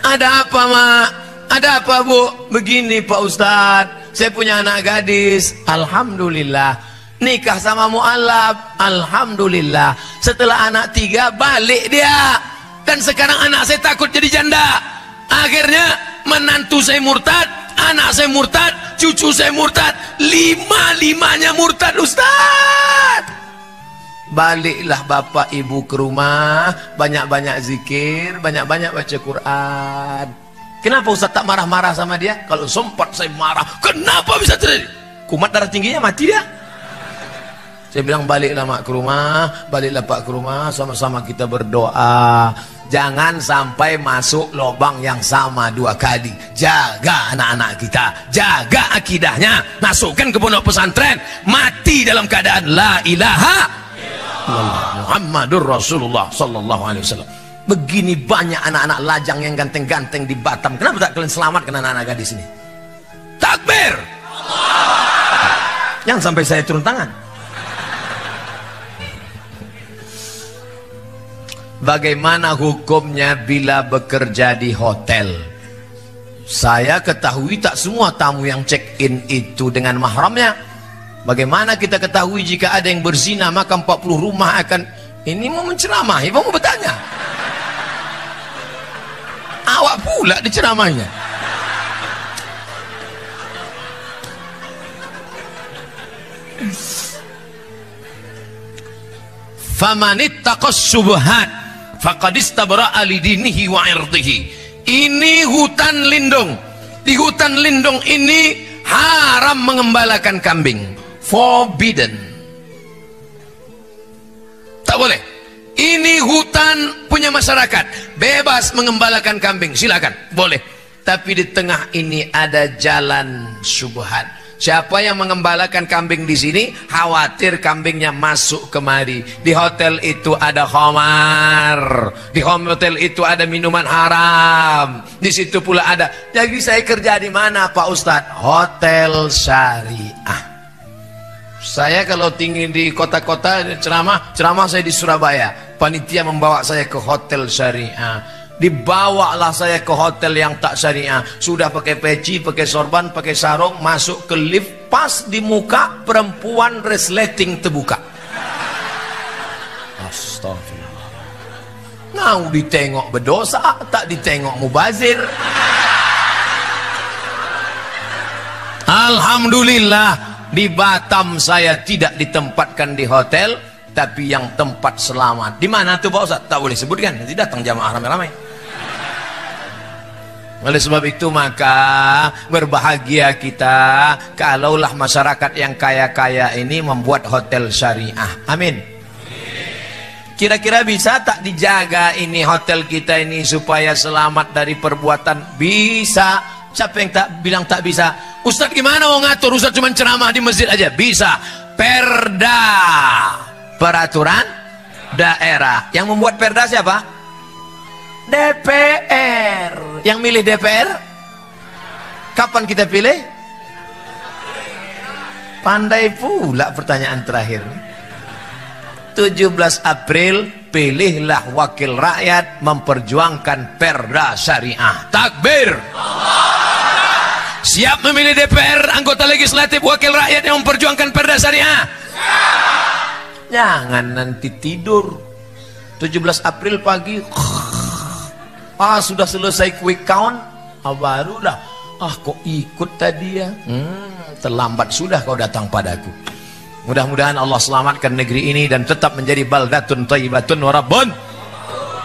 Ada apa Mak? Ada apa Bu? Begini Pak Ustadz, saya punya anak gadis. Alhamdulillah. Nikah sama mu'alaf. Alhamdulillah. Setelah anak 3 balik dia. Dan sekarang anak saya takut jadi janda. Akhirnya menantu saya murtad, anak saya murtad, cucu saya murtad. 5-5-nya murtad Ustadz. Baliklah bapak ibu ke rumah, banyak-banyak zikir, banyak-banyak baca Quran. Kenapa Ustaz tak marah-marah sama dia? Kalau sempat saya marah, kenapa bisa terjadi? Kumat darah tingginya mati dia. Saya bilang baliklah mak ke rumah, baliklah pak ke rumah, sama-sama kita berdoa. Jangan sampai masuk lubang yang sama 2 kali. Jaga anak-anak kita, jaga akidahnya, masukkan ke pondok pesantren, mati dalam keadaan la ilaha Muhammadur Rasulullah sallallahu alaihi wasallam. Begini banyak anak-anak lajang yang ganteng-ganteng di Batam. Kenapa tak kalian selamatkan anak-anak gadis ini? Takbir! Jangan sampai saya turun tangan. Bagaimana hukumnya bila bekerja di hotel? Saya ketahui tak semua tamu yang check-in itu dengan mahramnya. Bagaimana kita ketahui jika ada yang berzina maka 40 rumah akan... Ini mau menceramahi, mau bertanya. Awak pula diceramahnya. Famanittaqas syubhat faqad istabra'a lidinihi wa 'irdihi. Ini hutan lindung. Di hutan lindung ini haram mengembalakan kambing. Forbidden. Tak boleh. Ini hutan punya masyarakat, bebas mengembalakan kambing, silakan, boleh. Tapi di tengah ini ada jalan syubhat. Siapa yang mengembalakan kambing di sini, khawatir kambingnya masuk kemari. Di hotel itu ada khamar, di hotel itu ada minuman haram, di situ pula ada. Jadi saya kerja di mana Pak Ustadz? Hotel syariah. Saya kalau tinggi di kota-kota ceramah saya di Surabaya. Panitia membawa saya ke hotel syariah. Dibawalah saya ke hotel yang tak syariah. Sudah pakai peci, pakai sorban, pakai sarung, masuk ke lift, pas di muka perempuan resleting terbuka. Astagfirullah. Ngau ditengok berdosa, tak ditengok mubazir. Alhamdulillah. Di Batam saya tidak ditempatkan di hotel, tapi yang tempat selamat. Di mana tuh Pak Ustaz? Tak boleh sebutkan, nanti datang jamaah ramai-ramai. Oleh sebab itu maka berbahagia kita kalaulah masyarakat yang kaya-kaya ini membuat hotel syariah. Amin. Kira-kira bisa tak dijaga ini hotel kita ini supaya selamat dari perbuatan? Bisa. Siapa yang tak bilang tak bisa? Ustadz gimana mau ngatur? Ustadz cuma ceramah di masjid aja. Bisa. Perda, peraturan daerah. Yang membuat perda siapa? DPR. Yang milih DPR? Kapan kita pilih? Pandai pula pertanyaan terakhir. 17 April pilihlah wakil rakyat memperjuangkan perda syariah. Takbir. Siap memilih DPR, anggota legislatif, wakil rakyat yang memperjuangkan perda syariah? Jangan nanti tidur 17 April pagi sudah selesai quick count, barulah kok ikut tadi ya. Terlambat sudah kau datang padaku. Mudah-mudahan Allah selamatkan negeri ini dan tetap menjadi baldatun thayyibatun wa rabbun.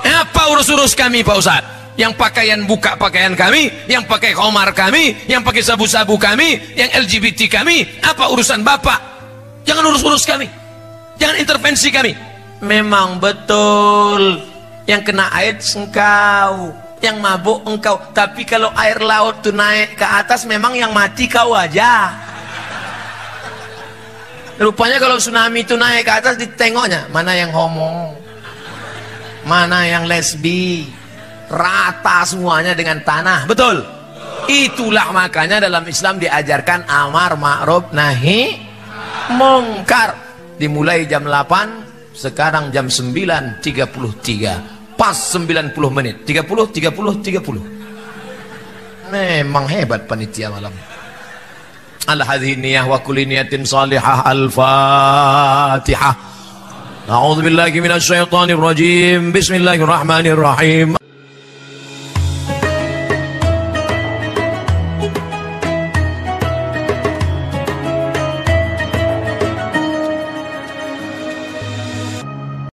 Apa urus-urus kami Pak Ustadz? Yang pakaian buka pakaian kami, yang pakai khomar kami, yang pakai sabu-sabu kami, yang LGBT kami, apa urusan Bapak? Jangan urus-urus kami, jangan intervensi kami. Memang betul yang kena AIDS engkau, yang mabuk engkau, tapi kalau air laut tuh naik ke atas memang yang mati kau aja. Rupanya kalau tsunami itu naik ke atas ditengoknya mana yang homo, mana yang lesbi, rata semuanya dengan tanah. Betul. Itulah makanya dalam Islam diajarkan amar ma'ruf nahi mungkar. Dimulai jam 8, sekarang jam 9.33, pas 90 menit. 30. Memang hebat panitia malam. Ala hadhihi niyah wa kulli niyatin salihah. Al-Fatihah. A'udzu billahi minasyaitonir rajim. Bismillahirrahmanirrahim.